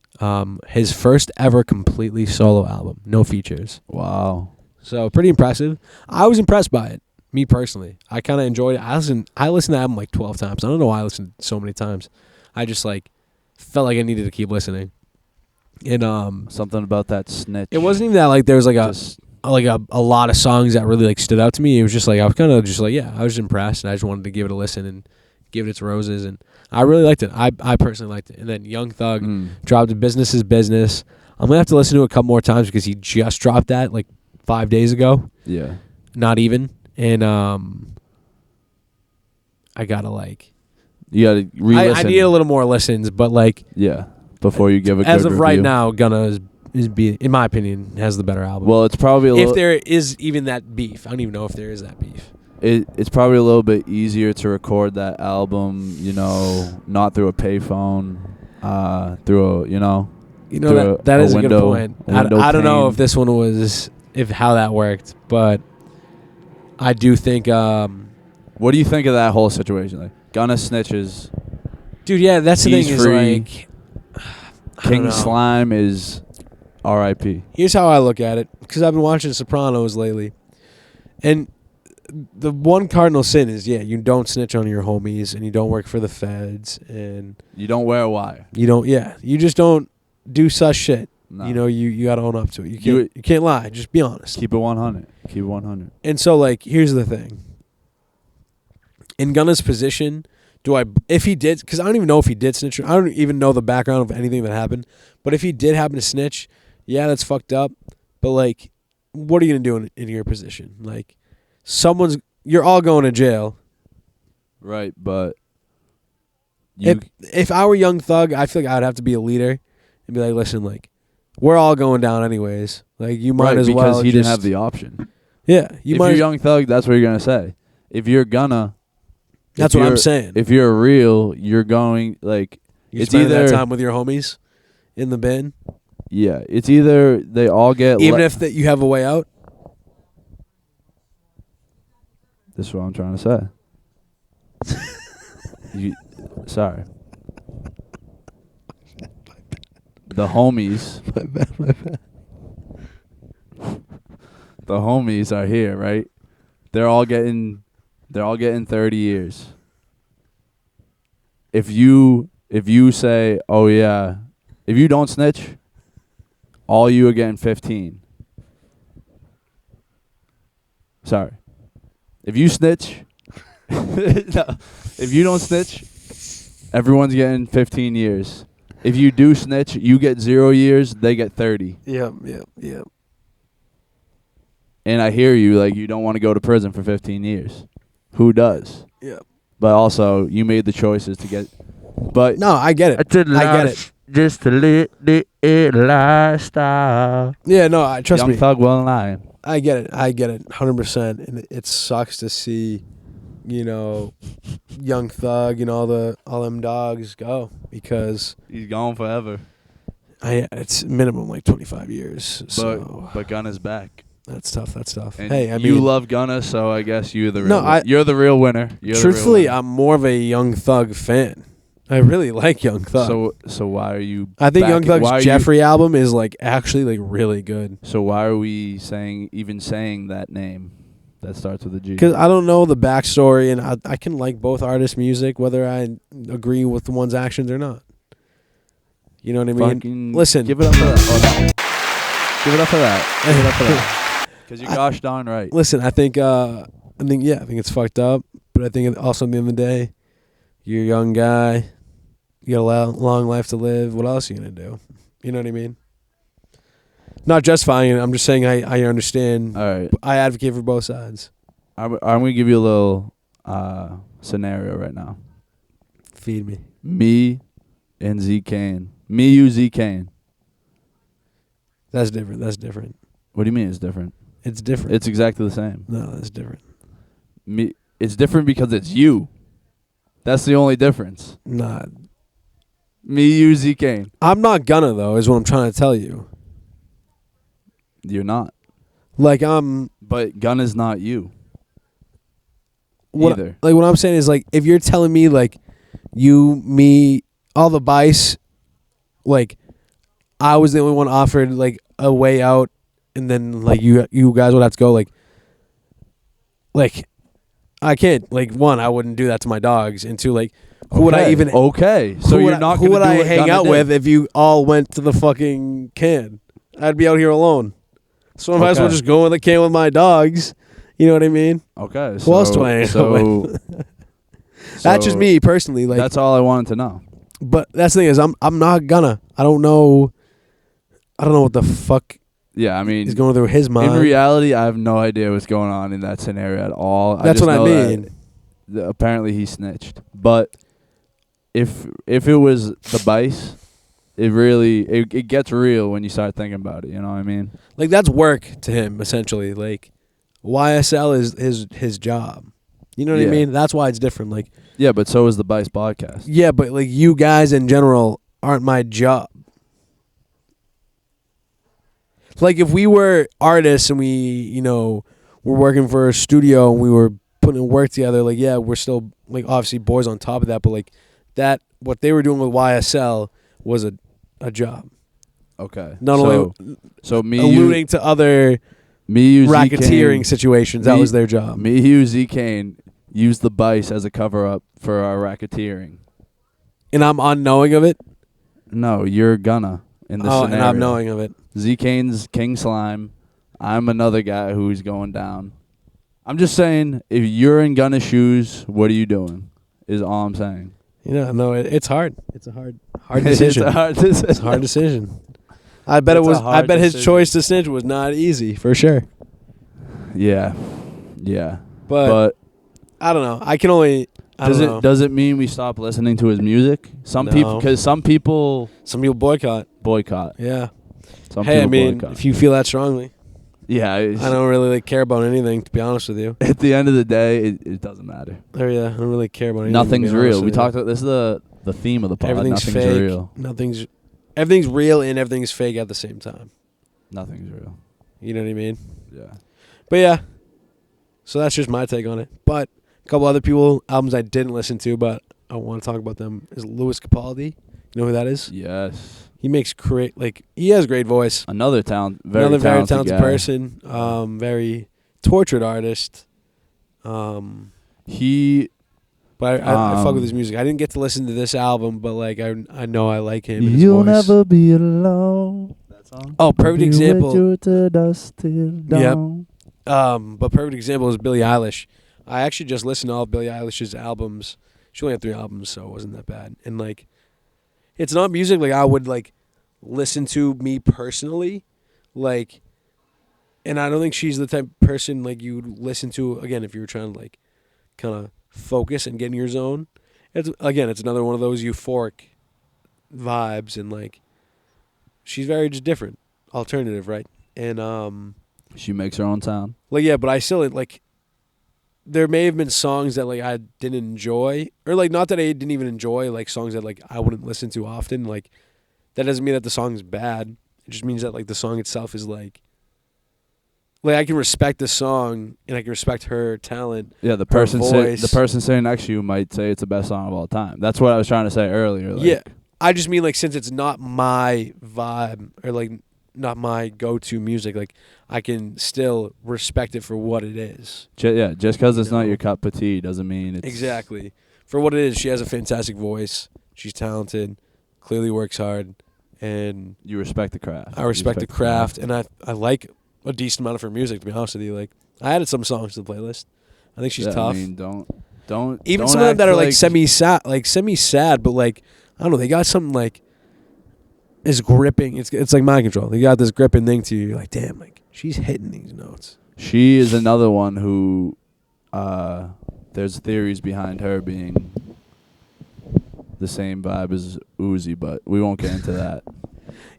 His first ever completely solo album, no features. Wow. So pretty impressive. I was impressed by it, me personally. I kind of enjoyed it. I listened to the album like 12 times. I don't know why I listened so many times. I just felt like I needed to keep listening. And something about that snitch. it wasn't even that there was a lot of songs that really stood out to me. It was just I was kind of just I was impressed, and I just wanted to give it a listen and give it its roses, and I really liked it. I personally liked it. And then Young Thug dropped Business is Business. I'm gonna have to listen to it a couple more times because he just dropped that 5 days ago. Yeah. Not even. And I gotta you gotta re-listen. I need a little more listens, but yeah, before you give a as good of right review. now, Gunna is in my opinion, has the better album. Well, it's probably if there is even that beef. I don't even know if there is that beef. It's probably a little bit easier to record that album, not through a payphone, through that is a good window, point. I don't know if this one was how that worked, but I do think. What do you think of that whole situation? Gunna snitches. Dude, yeah, that's the thing. He's free. King Slime Slime is R.I.P. Here's how I look at it, because I've been watching Sopranos lately, and the one cardinal sin is you don't snitch on your homies, and you don't work for the feds, and you don't wear a wire. You just don't do such shit. No. You got to own up to it. You can't lie. Just be honest. Keep it 100. Keep it 100. And so here's the thing. In Gunna's position, if he did, because I don't even know if he did snitch. I don't even know the background of anything that happened. But if he did happen to snitch, that's fucked up. But what are you gonna do in your position? You're all going to jail. Right, but if I were Young Thug, I feel like I'd have to be a leader and be listen, we're all going down anyways. You might as well. Because he didn't have the option. Yeah, if you're Young Thug, that's what you're gonna say. If you're Gunna, that's what I'm saying. If you're real, you're going it's either that time with your homies in the bin. Yeah, it's either they all get even if you have a way out. This is what I'm trying to say. Sorry. The homies. My bad. The homies are here, right? They're all getting 30 years. If you say, "Oh yeah," if you don't snitch, all you are getting 15. Sorry. If you snitch, if you don't snitch, everyone's getting 15 years. If you do snitch, you get 0 years, they get 30. Yep. And I hear you, you don't want to go to prison for 15 years. Who does? Yeah. But also, you made the choices to get. But no, I get it. I get it. just a little lifestyle. Yeah, no, I trust Young me. Thug wasn't lying. I get it. 100%. And it sucks to see, Young Thug and all them dogs go because He's gone forever. it's minimum like 25 years. So But Gunna's back. that's tough. And Hey, you love Gunna, so I guess you're the real. No, you're the real winner. truthfully, I'm more of a Young Thug fan. I really like Young Thug. So why are you? I think Young why Thug's are Jeffrey album is like actually like really good. So why are we saying that name that starts with a G? Because I don't know the backstory, and I can like both artists' music, whether I agree with the one's actions or not. You know what I mean? Fucking Listen, give it up for that. Give it up for that. Give it up for that. Because you're gosh darn right. Listen, I think it's fucked up, but I think also at the end of the day, you're a young guy. You got a long life to live. What else are you gonna do? You know what I mean? Not justifying it. I'm just saying I understand. All right. I advocate for both sides. I'm going to give you a little scenario right now. Feed me. Me and Z Kane. Me, you, Z Kane. That's different. What do you mean it's different? It's different. It's exactly the same. No, that's different. Me, it's different because it's you. That's the only difference. Nah. Me, you, Z Kane. I'm not gonna though, is what I'm trying to tell you. You're not. Like But Gun is not you. Either. Either. Like what I'm saying is like if you're telling me like you, me, all the Bice, like I was the only one offered like a way out, and then like you guys would have to go like I can't like one, I wouldn't do that to my dogs, and two, like who would I even So you're not who would gonna I do what hang Gunna out did? with if you all went to the fucking can? I'd be out here alone. So I might as well Okay. just go in the can with my dogs. You know what I mean? Okay. Who else do I hang out with? That's just me personally. Like that's all I wanted to know. But that's the thing is, I'm not gonna. I don't know what the fuck Yeah, I mean, is going through his mind. in reality, I have no idea what's going on in that scenario at all. That's what I mean. Apparently, he snitched. But if it was the Bice, it really it gets real when you start thinking about it. You know what I mean? Like that's work to him essentially. Like YSL is his job. You know what I Yeah. mean? That's why it's different. Like Yeah, but so is the Bice podcast. yeah, but like you guys in general aren't my job. Like if we were artists and we, were working for a studio and we were putting work together, like yeah, we're still like obviously boys on top of that, but like that what they were doing with YSL was a job. Okay. Not only so me alluding to other you, racketeering Z-Kane, situations, that was their job. Me, you, Z Kane used the Bice as a cover up for our racketeering. And I'm unknowing of it. No, you're gonna in this scenario. And I'm knowing of it. Z Kane's King Slime. I'm another guy who's going down. I'm just saying, if you're in Gunna's shoes, what are you doing? Is all I'm saying. No, it's hard. It's a hard decision. It's a hard decision. It's a hard decision. I bet It's a hard his decision. choice to snitch was not easy for sure. Yeah. But I don't know. I can only. Does it mean we stop listening to his music? Some people boycott. boycott. Yeah. Some Hey, I people mean, boycott. if you feel that strongly, Yeah, I don't really care about anything. To be honest with you. at the end of the day, it doesn't matter. Oh yeah, I don't really care about anything. Nothing's to be honest real. We with talked you. about this is the theme of the pod. Everything's Nothing's fake. real. Everything's real and everything's fake at the same time. Nothing's real. You know what I mean? Yeah. But yeah. So that's just my take on it. But a couple other albums I didn't listen to, but I want to talk about them is Louis Capaldi. You know who that is? Yes. He makes he has a great voice. Another very very talented guy. person. Very tortured artist. But I fuck with his music. I didn't get to listen to this album, but like I know I like him. And his You'll voice. never be alone. That song. Oh, perfect example. Yep. But perfect example is Billie Eilish. I actually just listened to all of Billie Eilish's albums. She only had 3 albums, so it wasn't that bad. And like, it's not music like I would like listen to me personally, like. And I don't think she's the type of person like you would listen to again if you were trying to like, kind of focus and get in your zone. It's another one of those euphoric vibes, and like she's very just different, alternative, right? And She makes her own sound. like yeah, but I still like. There may have been songs that like I didn't enjoy, or like not that I didn't even enjoy, like songs that like I wouldn't listen to often. Like that doesn't mean that the song's bad. It just means that like the song itself is like I can respect the song and I can respect her talent. Yeah, the her person voice. the person sitting next to you might say it's the best song of all time. That's what I was trying to say earlier. Like, Yeah, I just mean like since it's not my vibe or like not my go-to music, like I can still respect it for what it is. just because it's not know? your cup of tea doesn't mean it's Exactly. For what it is, she has a fantastic voice. She's talented, clearly works hard, and you respect the craft. I respect the craft, and I like a decent amount of her music, to be honest with you. Like, I added some songs to the playlist. I think she's tough. I mean, don't Even don't some of them act that are like semi-sad, but like, I don't know, they got something like is gripping. It's like mind control. They got this gripping thing to you. You're like, damn, like she's hitting these notes. She is another one who there's theories behind her being the same vibe as Uzi, but we won't get into that.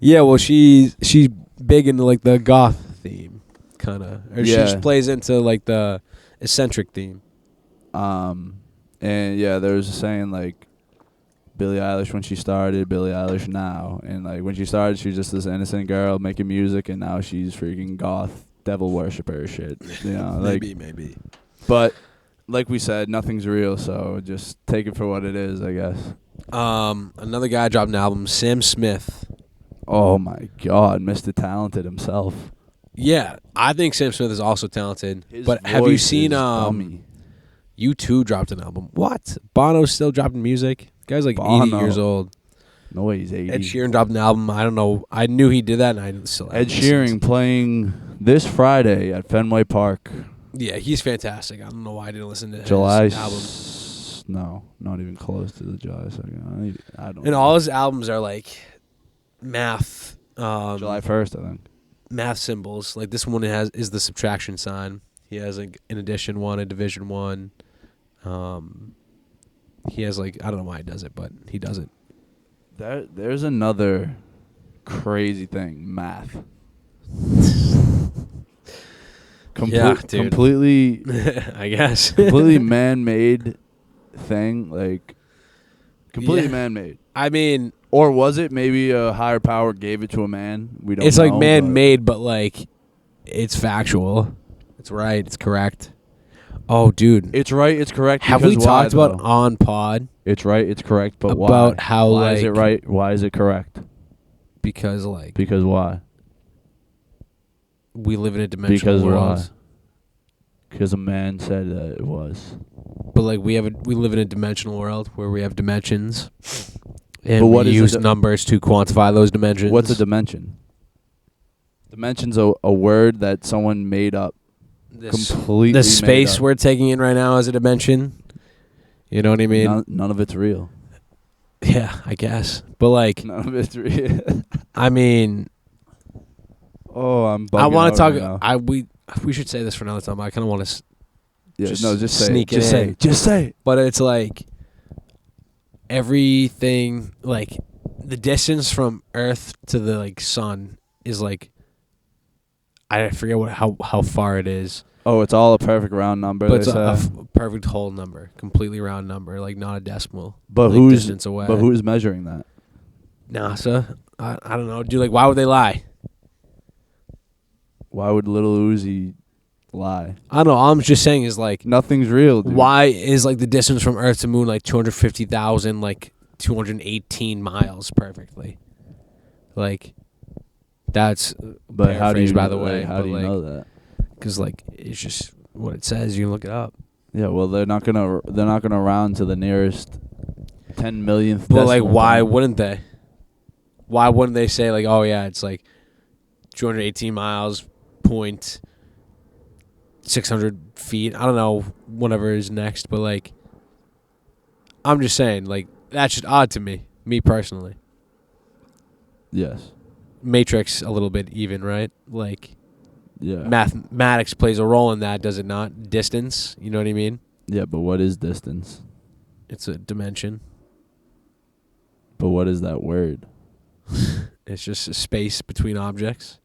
Yeah, well, she's big into like the goth theme, kind of, or she Yeah. just plays into like the eccentric theme. And yeah, there was a saying like Billie Eilish when she started, Billie Eilish now, and like when she started, she was just this innocent girl making music, and now she's freaking goth devil worshiper shit. You know, like maybe. But like we said, nothing's real, so just take it for what it is, I guess. Another guy dropped an album, Sam Smith. Oh my God, Mr. Talented himself. Yeah, I think Sam Smith is also talented. His but have you voice seen is dummy. U2 dropped an album? What? Bono's still dropping music? Guy's like 80 Bono. years old. No way, he's 80. Ed Sheeran dropped an album. I don't know. I knew he did that, and I still Ed haven't listened. Sheeran playing this Friday at Fenway Park. Yeah, he's fantastic. I don't know why I didn't listen to July. his album. No, not even close to the July 2nd. I don't. And know. all his albums are like math. July 1st, I think. Math symbols. Like this one is the subtraction sign. He has like an addition one, a division one. He has like, I don't know why he does it, but he does it. There's another crazy thing, math. Yeah, dude. Completely, I guess. completely man-made thing, like completely Yeah. man-made. I mean, Or was it maybe a higher power gave it to a man? We don't. it's know, like but man-made, but like it's factual. It's right. It's correct. Oh, dude. It's right. It's correct. Have we because why, talked about though? on pod? It's right. It's correct. But why? About how, why is it like- right? Why is it correct? Because like Because why? we live in a dimensional Because world. why? Because a man said that it was. But like we live in a dimensional world where we have dimensions, and But what we is a use di- numbers to quantify those dimensions. What's a dimension? Dimension's a word that someone made up. Completely the made space up. we're taking in right now is a dimension. You know what I mean? None of it's real. Yeah, I guess. But like, None of it's real. I mean, Oh, I'm. I want to talk. Now. We should say this for another time. I kind of want to. Yeah, just no, just say sneak it. it Just say in. it. Just say it. But it's like everything, like the distance from Earth to the like sun is like, I forget how far it is, Oh, it's all a perfect round number. but it's they a say. perfect whole number, completely round number, like not a decimal. But like, who's distance away? But who's measuring that? NASA? I don't know, dude. Like, why would they lie? Why would Little Uzi lie? I don't know. All I'm just saying is like, Nothing's real, dude. why is like the distance from Earth to Moon like 250,000, like 218 miles perfectly? Like, that's But how do you paraphrased, by know the that? way, How but, do you like, know that? because like it's just what it says. You can look it up. Yeah, well, they're not gonna round to the nearest 10 millionth. But like, decimal why point. wouldn't they? Why wouldn't they say like, oh yeah, it's like 218 miles, point 600 feet? I don't know, whatever is next. But like, I'm just saying, like, that's just odd to me personally. Yes. Matrix a little bit even, right? Like, Yeah. mathematics plays a role in that, does it not? Distance, you know what I mean? Yeah, but what is distance? It's a dimension. But what is that word? It's just a space between objects.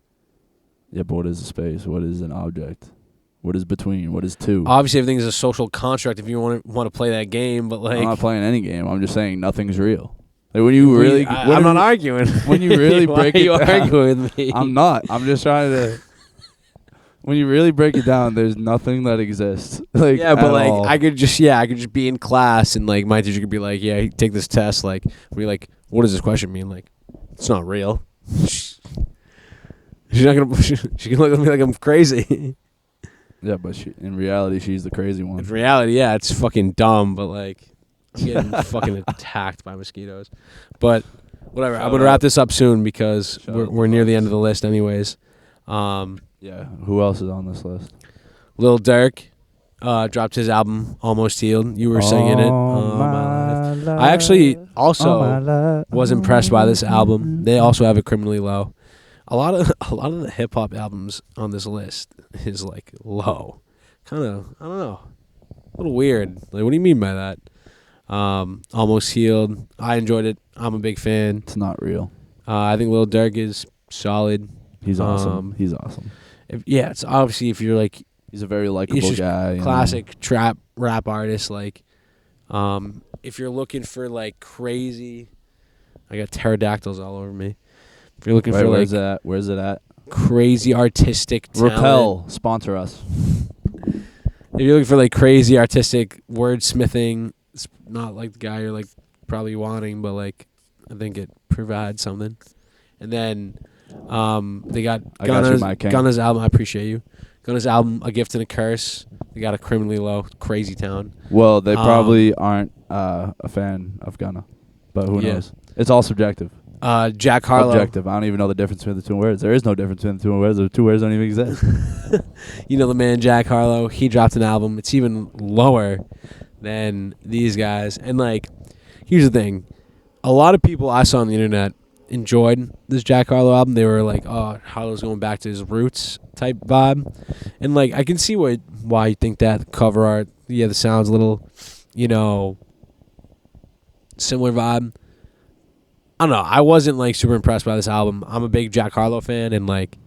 Yeah, but what is a space? What is an object? What is between? What is two? Obviously, everything is a social construct if you want to play that game. But like, I'm not playing any game. I'm just saying nothing's real. Like when you really, I'm not arguing. When you really break Why it are you down, arguing with me? I'm not. I'm just trying to. When you really break it down, there's nothing that exists. Like yeah, but like all. I could just be in class and like my teacher could be like, yeah, take this test. Like, be like, what does this question mean? Like, it's not real. She's not gonna. She can look at me like I'm crazy. Yeah, but in reality, she's the crazy one. In reality, yeah, it's fucking dumb. But like, I'm getting fucking attacked by mosquitoes. But whatever. I'm gonna wrap this up soon because we're near the end of the list, anyways. Yeah. Who else is on this list? Lil Durk dropped his album Almost Healed. You were singing it. I actually also was impressed by this album. They also have it Criminally Low. A lot of the hip hop albums on this list is like low. Kind of, I don't know. A little weird. Like, what do you mean by that? Almost Healed. I enjoyed it. I'm a big fan. It's not real. I think Lil Durk is solid. He's awesome. He's awesome. It's obviously if you're like, he's a very likable guy. Classic trap rap artist. Like, if you're looking for like crazy, I got pterodactyls all over me. If you're looking for where's like, where's it at? Crazy artistic talent. Rappel, sponsor us. If you're looking for like crazy artistic wordsmithing, it's not like the guy you're like probably wanting, but like I think it provides something. And then they got Gunna's album. I appreciate you. Gunna's album, A Gift and a Curse. They got a Criminally Low, Crazy Town. Well, they probably aren't a fan of Gunna, but who knows? It's all subjective. Jack Harlow. Objective. I don't even know the difference between the two words. There is no difference between the two words. The two words don't even exist. You know the man Jack Harlow. He dropped an album. It's even lower than these guys. And like, here's the thing: a lot of people I saw on the internet enjoyed this Jack Harlow album. They were like, "Oh, Harlow's going back to his roots" type vibe. And like, I can see why you think that. The cover art, the sound's a little, similar vibe. I don't know. I wasn't like super impressed by this album. I'm a big Jack Harlow fan, and like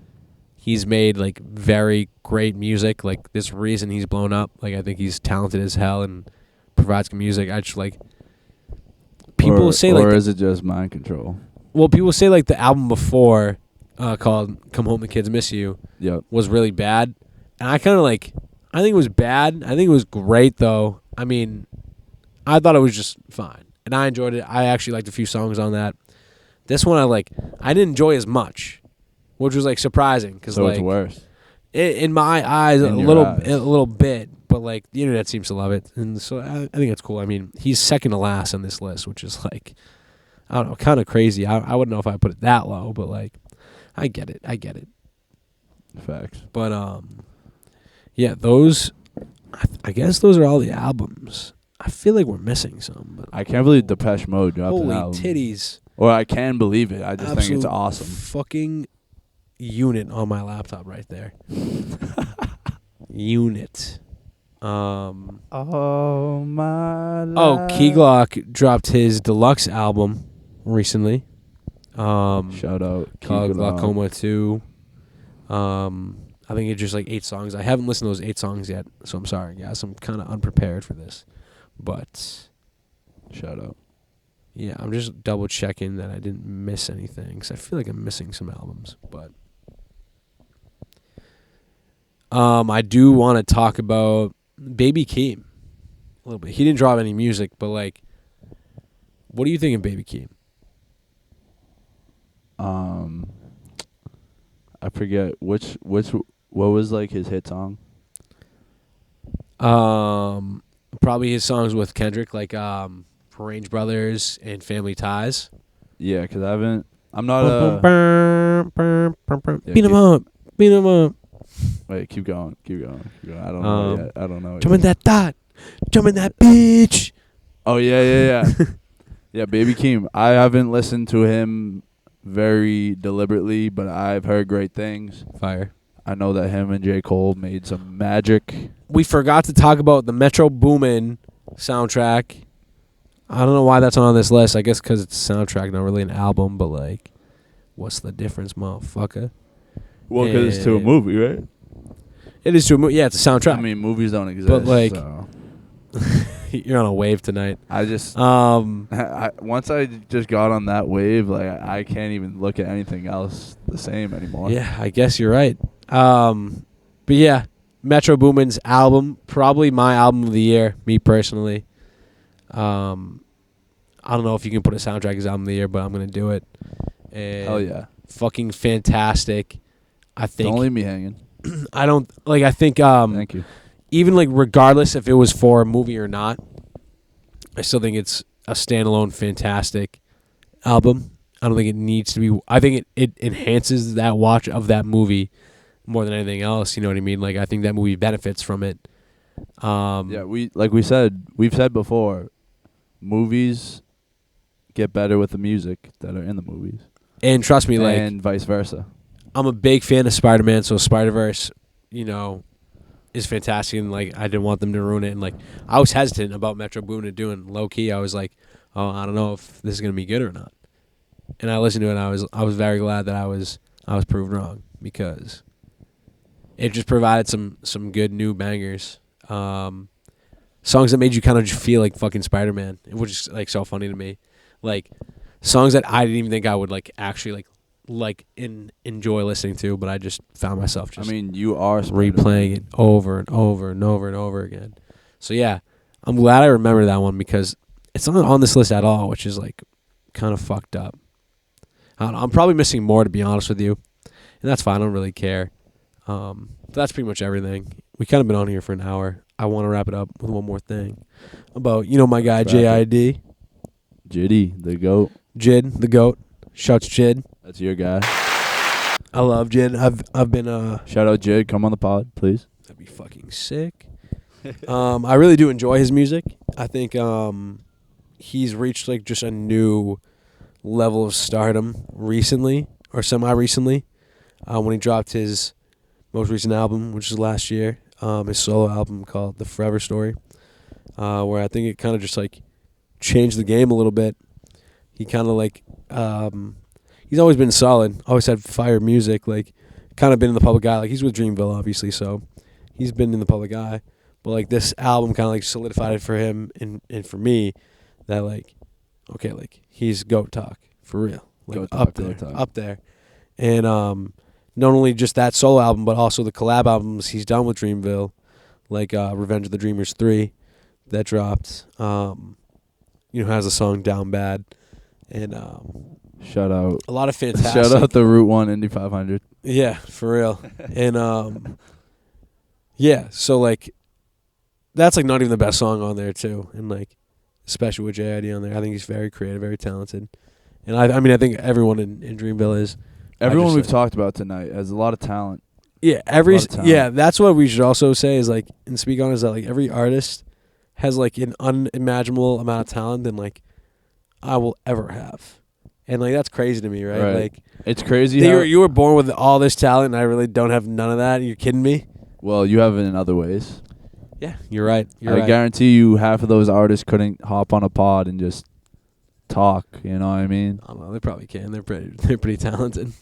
he's made like very great music. Like there's a reason he's blown up. Like I think he's talented as hell and provides good music. I just like people say like, or is it just mind control? Well, people say like the album before called "Come Home the Kids Miss You" was really bad, and I kind of like. I think it was bad. I think it was great though. I mean, I thought it was just fine. And I enjoyed it. I actually liked a few songs on that. This one I didn't enjoy as much, which was like surprising cuz like it's worse. In my eyes a little bit, but like the internet seems to love it. And so I think it's cool. I mean, he's second to last on this list, which is like I don't know, kind of crazy. I wouldn't know if I put it that low, but like I get it. Facts. But yeah, those I guess those are all the albums. I feel like we're missing some. But I can't believe Depeche Mode dropped an holy album. titties. Or I can believe it. I just think it's awesome. Fucking unit on my laptop right there. Unit. Oh my Oh, Key Glock dropped his deluxe album recently. Shout out called Glaucoma 2. I think it's just like 8 songs. I haven't listened to those 8 songs yet, so I'm sorry, guys. I'm kind of unprepared for this. But shout out. Yeah, I'm just double checking that I didn't miss anything because I feel like I'm missing some albums. But I do want to talk about Baby Keem a little bit. He didn't drop any music, but like, what do you think of Baby Keem? I forget what was like his hit song. Probably his songs with Kendrick, like Range Brothers and Family Ties. Yeah, because I'm not a... Beat 'em up. Wait, keep going. I don't know yet. I don't know. Jump in that thought. Jump in that bitch. Oh, yeah. Yeah, Baby Keem. I haven't listened to him very deliberately, but I've heard great things. Fire. I know that him and J. Cole made some magic. We forgot to talk about the Metro Boomin soundtrack. I don't know why that's on this list. I guess because it's a soundtrack, not really an album. But like, what's the difference, motherfucker? Well, because it's to a movie, right? It is to a movie. Yeah, it's a soundtrack. I mean, movies don't exist. But, like, so. You're on a wave tonight. I just Um, once I just got on that wave, like I can't even look at anything else the same anymore. yeah, I guess you're right. But yeah, Metro Boomin's album, probably my album of the year, me personally. I don't know if you can put a soundtrack as album of the year, but I'm gonna do it. And Hell yeah! fucking fantastic. I think. Don't leave me hanging. I don't like. I think. Thank you. Even like regardless if it was for a movie or not, I still think it's a standalone fantastic album. I don't think it needs to be. I think it enhances that watch of that movie more than anything else. You know what I mean? Like I think that movie benefits from it. Yeah, we've said before, movies get better with the music that are in the movies, and trust me, like, and vice versa. I'm a big fan of Spider-Man, so Spider-Verse, you know, is fantastic, and like I didn't want them to ruin it. And like I was hesitant about Metro Boomin doing low key. I was like, oh, I don't know if this is gonna be good or not. And I listened to it, and I was very glad that I was proved wrong, because it just provided some good new bangers. Songs that made you kind of just feel like fucking Spider-Man, which is like so funny to me. Like songs that I didn't even think I would like actually enjoy listening to, but I just found myself just you are replaying it over and over and over and over again. So yeah, I'm glad I remember that one, because it's not on this list at all, which is like kind of fucked up. I'm probably missing more, to be honest with you, and that's fine. I don't really care. But that's pretty much everything. We kind of been on here for an hour. I want to wrap it up with one more thing about my guy JID. Jiddy, the GOAT. Jid, the GOAT. Shouts Jid. That's your guy. I love Jid. I've been Shout out Jid. Come on the pod, please. That'd be fucking sick. I really do enjoy his music. I think he's reached like just a new level of stardom recently, or semi-recently, when he dropped his most recent album, which is last year, his solo album called The Forever Story, where I think it kind of just like changed the game a little bit. He kind of like he's always been solid, always had fire music, like kind of been in the public eye. Like he's with Dreamville, obviously, so he's been in the public eye. But like this album kind of like solidified it for him and for me that like, okay, like he's GOAT talk for real, like Goat up talk, there, up there. And not only just that solo album, but also the collab albums he's done with Dreamville, like Revenge of the Dreamers 3 that dropped. Has a song Down Bad, and shout out a lot of fantastic. Shout out the Route 1 Indy 500. Yeah, for real. And yeah, so like that's like not even the best song on there too, and like especially with JID on there, I think he's very creative, very talented, and I mean I think everyone in Dreamville is. Everyone we've talked about tonight has a lot of talent. Yeah, that's what we should also say is like and speak on is that like every artist has like an unimaginable amount of talent than like I will ever have. And like that's crazy to me, right? Like it's crazy. You were born with all this talent, and I really don't have none of that. You're kidding me? Well, you have it in other ways. Yeah, you're right. I guarantee you, half of those artists couldn't hop on a pod and just talk. You know what I mean? I don't know. They probably can. They're pretty talented.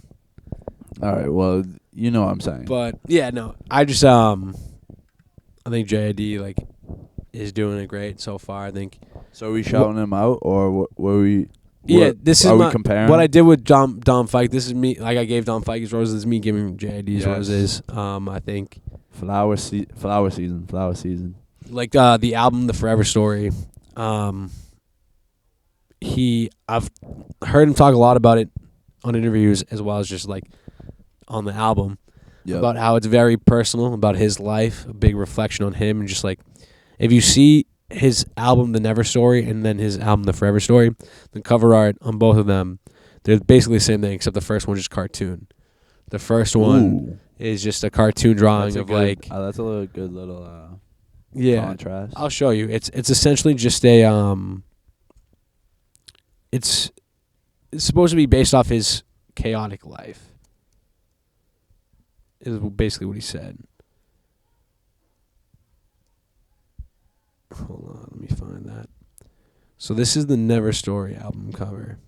All right. Well, you know what I'm saying. But yeah, no. I just I think JID like is doing it great so far. I think. So are we shouting him out, or were we? Yeah, this is we comparing? What I did with Dom Fike. This is me. Like I gave Dom Fike his roses. This is me giving JID's roses. I think flower season. Like the album, The Forever Story. I've heard him talk a lot about it on interviews as well as just like on the album about how it's very personal about his life, a big reflection on him, and just like if you see his album The Never Story and then his album The Forever Story, the cover art on both of them, they're basically the same thing except the first one's just cartoon. The first one is just a cartoon drawing of like that's a good little contrast. I'll show you. It's essentially just a it's supposed to be based off his chaotic life. Is basically what he said. Hold on, let me find that. So this is the Never Story album cover.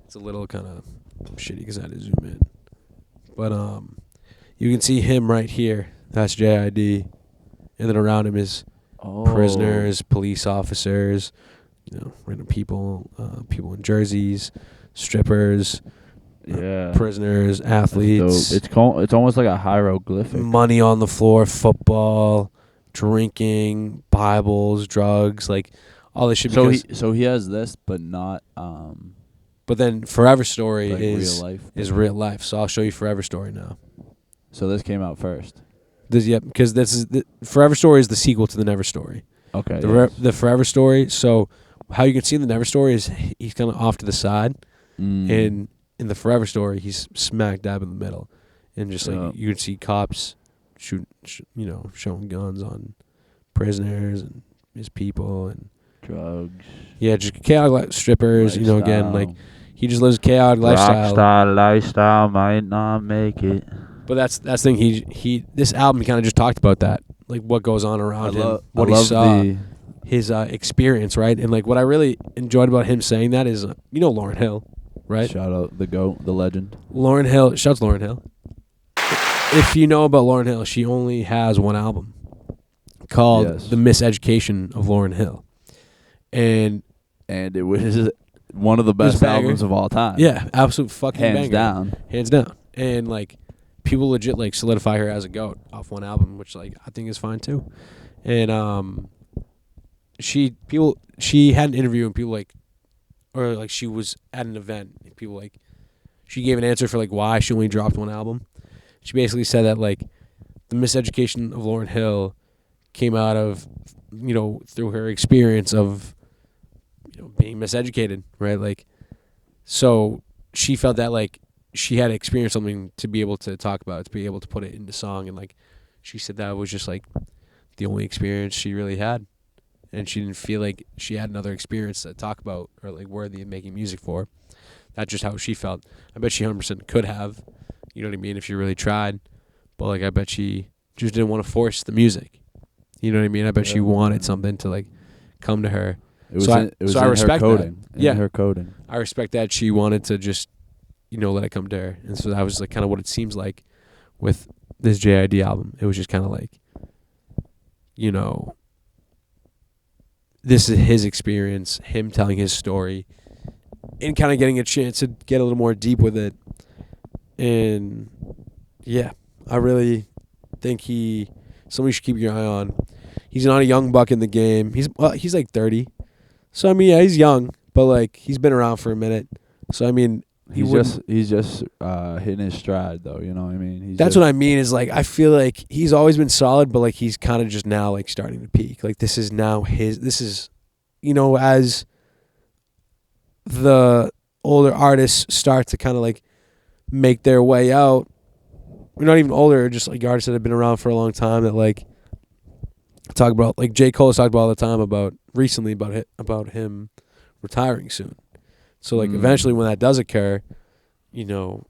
It's a little kind of shitty because I had to zoom in. But you can see him right here. That's JID. And then around him is prisoners, police officers, random people, people in jerseys, strippers, prisoners, athletes. It's almost like a hieroglyphic. Money on the floor, football, drinking, Bibles, drugs, like all this shit. So he has this, but not. But then Forever Story like is real life. Is real life. So I'll show you Forever Story now. So this came out first. Because this is Forever Story is the sequel to the Never Story. Okay. The Forever Story. So how you can see in the Never Story is he's kind of off to the side, and in the Forever Story he's smack dab in the middle, and just like you can see cops showing guns on prisoners and his people and drugs. Yeah, just chaotic strippers. Lifestyle. Again, like he just lives a chaotic lifestyle. Rockstar lifestyle might not make it. But that's the thing. He this album kind of just talked about that, like what goes on around him, what he saw, his experience, right? And like what I really enjoyed about him saying that is, Lauryn Hill, right? Shout out the GOAT, the legend. Lauryn Hill. Shouts Lauryn Hill. If you know about Lauryn Hill, she only has one album called "The Miseducation of Lauryn Hill," and it was one of the best albums of all time. Yeah, absolute fucking hands banger. down, hands down, and like. People legit like solidify her as a GOAT off one album, which like I think is fine too. And she had an interview and people she was at an event and people she gave an answer for like why she only dropped one album. She basically said that like the miseducation of Lauryn Hill came out of through her experience of being miseducated, right? Like so she felt that like she had experienced something to be able to talk about, to be able to put it into song. And like, she said that was just like the only experience she really had. And she didn't feel like she had another experience to talk about or like worthy of making music for. That's just how she felt. I bet she 100% could have, you know what I mean? If she really tried. But like, I bet she just didn't want to force the music. You know what I mean? I bet she wanted something to like come to her. It was I respect her coding. That. Her coding. I respect that she wanted to just, let it come to her. And so that was like kind of what it seems like with this JID album. It was just kind of like, this is his experience, him telling his story, and kind of getting a chance to get a little more deep with it. And yeah, I really think somebody should keep your eye on. He's not a young buck in the game. He's like 30. So I mean, yeah, he's young, but like he's been around for a minute. So I mean, he's just hitting his stride, though. You know what I mean? That's what I mean. Is like I feel like he's always been solid, but like he's kind of just now like starting to peak. Like this is now his. This is, as the older artists start to kind of like make their way out. We're not even older, just like artists that have been around for a long time that like talk about, like J. Cole has talked about all the time about him retiring soon. So like eventually when that does occur, within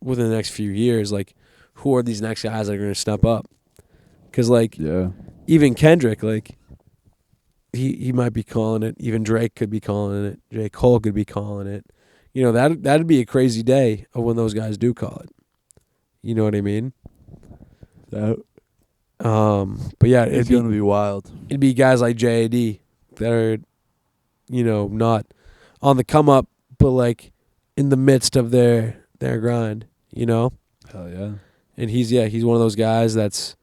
the next few years, like who are these next guys that are going to step up? Because like even Kendrick, like he might be calling it. Even Drake could be calling it. J. Cole could be calling it. That'd be a crazy day of when those guys do call it. You know what I mean? But yeah, it's gonna be wild. It'd be guys like JID that are, not on the come up, but like in the midst of their grind. Hell yeah. And he's one of those guys that's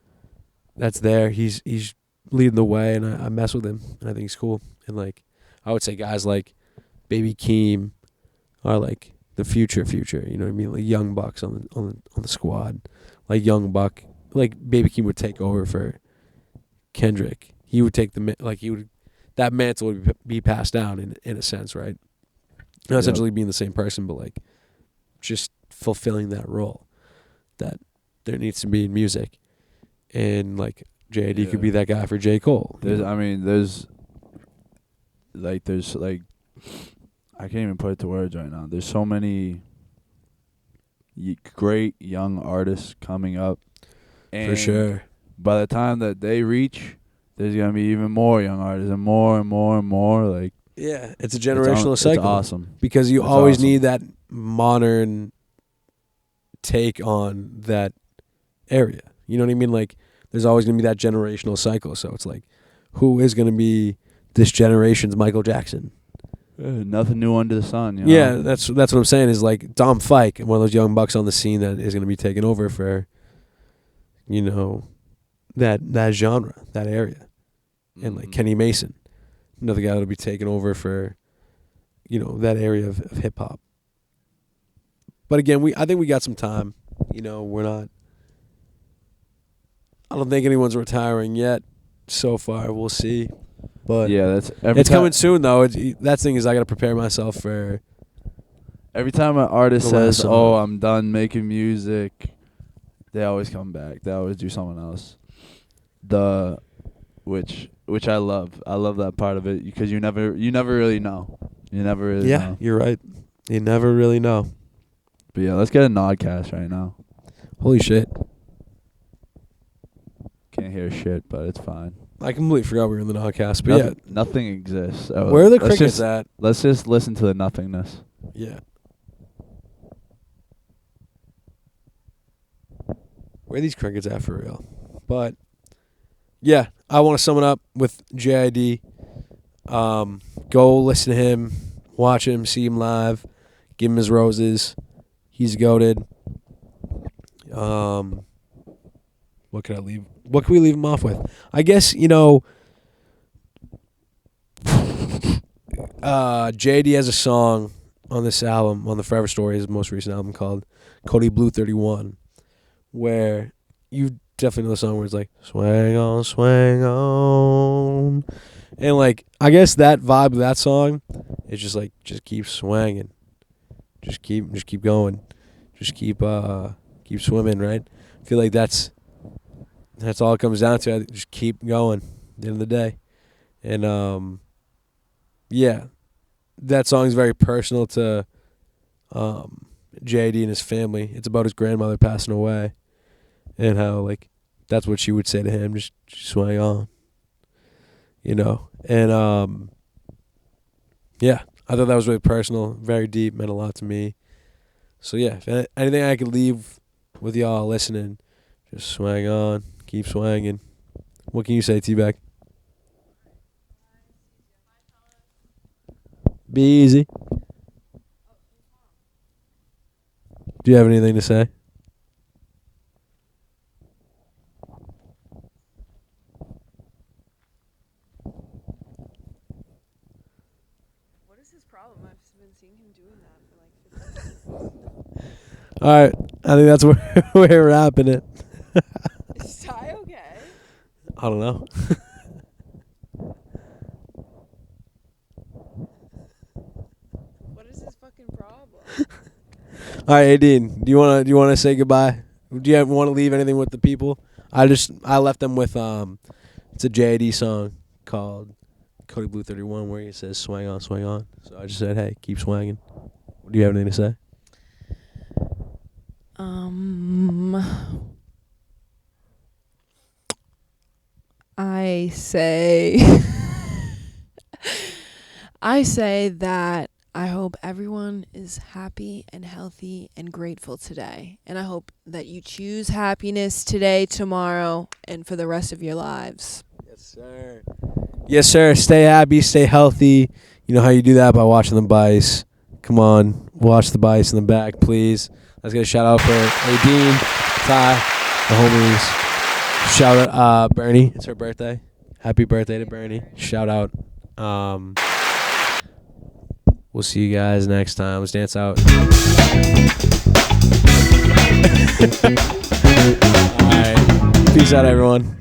there. He's leading the way, and I mess with him, and I think he's cool. And like I would say, guys like Baby Keem are like the future. You know what I mean? Like young bucks on the squad, like young buck. Like Baby Keem would take over for Kendrick. He would take that mantle would be passed down in a sense, right? Not essentially being the same person, but like just fulfilling that role that there needs to be in music. And like JID could be that guy for J. Cole. There's I can't even put it to words right now. There's so many great young artists coming up. And for sure. by the time that they reach, there's gonna be even more young artists and more and more and more. Like, Yeah, it's a generational cycle. It's awesome Because you It's always awesome. need that modern take on that area. You know what I mean? Like, there's always going to be that generational cycle. So it's like, who is going to be this generation's Michael Jackson? Nothing new under the sun. You know? Yeah, that's what I'm saying is like Dom Fike, one of those young bucks on the scene that is going to be taking over for, you know, that genre, that area. And like Kenny Mason, another guy that'll be taking over for, you know, that area of hip hop. But again, I think we got some time. You know, we're not. I don't think anyone's retiring yet. So far, we'll see. But yeah, that's it's coming soon though. That thing is, I got to prepare myself for. Every time an artist The last says, song. "Oh, I'm done making music," they always come back. They always do something else. Which I love. I love that part of it because you never really know. You never really Yeah, know. you're right. You never really know. But yeah, let's get a nodcast right now. Holy shit! Can't hear shit, but it's fine. I completely forgot we were in the podcast. But Nothing exists. Where are the Let's crickets just- at? Let's just listen to the nothingness. Yeah. Where are these crickets at for real? But yeah, I want to sum it up with JID. Go listen to him, watch him, see him live, give him his roses. He's goated. What could I leave? What can we leave him off with? I guess, you know, JD has a song on this album, on the Forever Story, his most recent album, called Cody Blue 31, where you definitely know the song where it's like, swing on. And like, I guess that vibe of that song is just like, just keep swinging. Just keep going. Just keep swimming, right? I feel like that's all it comes down to. Just keep going at the end of the day. And yeah, that song is very personal to JD and his family. It's about his grandmother passing away and how like that's what she would say to him, just swing on. You know. And yeah, I thought that was really personal, very deep, meant a lot to me. So yeah, if anything I could leave with y'all listening, just swing on, keep swinging. What can you say, T-Bag? Be easy. Do you have anything to say? What is his problem? I've just been seeing him doing that for like 15 minutes. All right, I think that's where we're wrapping it. Is Ty okay? I don't know. What is his fucking problem? All right, Adine, do you wanna say goodbye? Do you want to leave anything with the people? I left them with it's a JD song called Cody Blue 31 where he says swing on, swing on. So I just said, hey, keep swinging. Do you have anything to say? I say that I hope everyone is happy and healthy and grateful today. And I hope that you choose happiness today, tomorrow, and for the rest of your lives. Yes, sir. Yes, sir. Stay happy, stay healthy. You know how you do that? By watching the Bice. Come on, watch the Bice in the back, please. Let's get a shout out for Adine, Ty, the homies. Shout out Bernie. It's her birthday. Happy birthday to Bernie. Shout out. We'll see you guys next time. Let's dance out. All right. Peace out, everyone.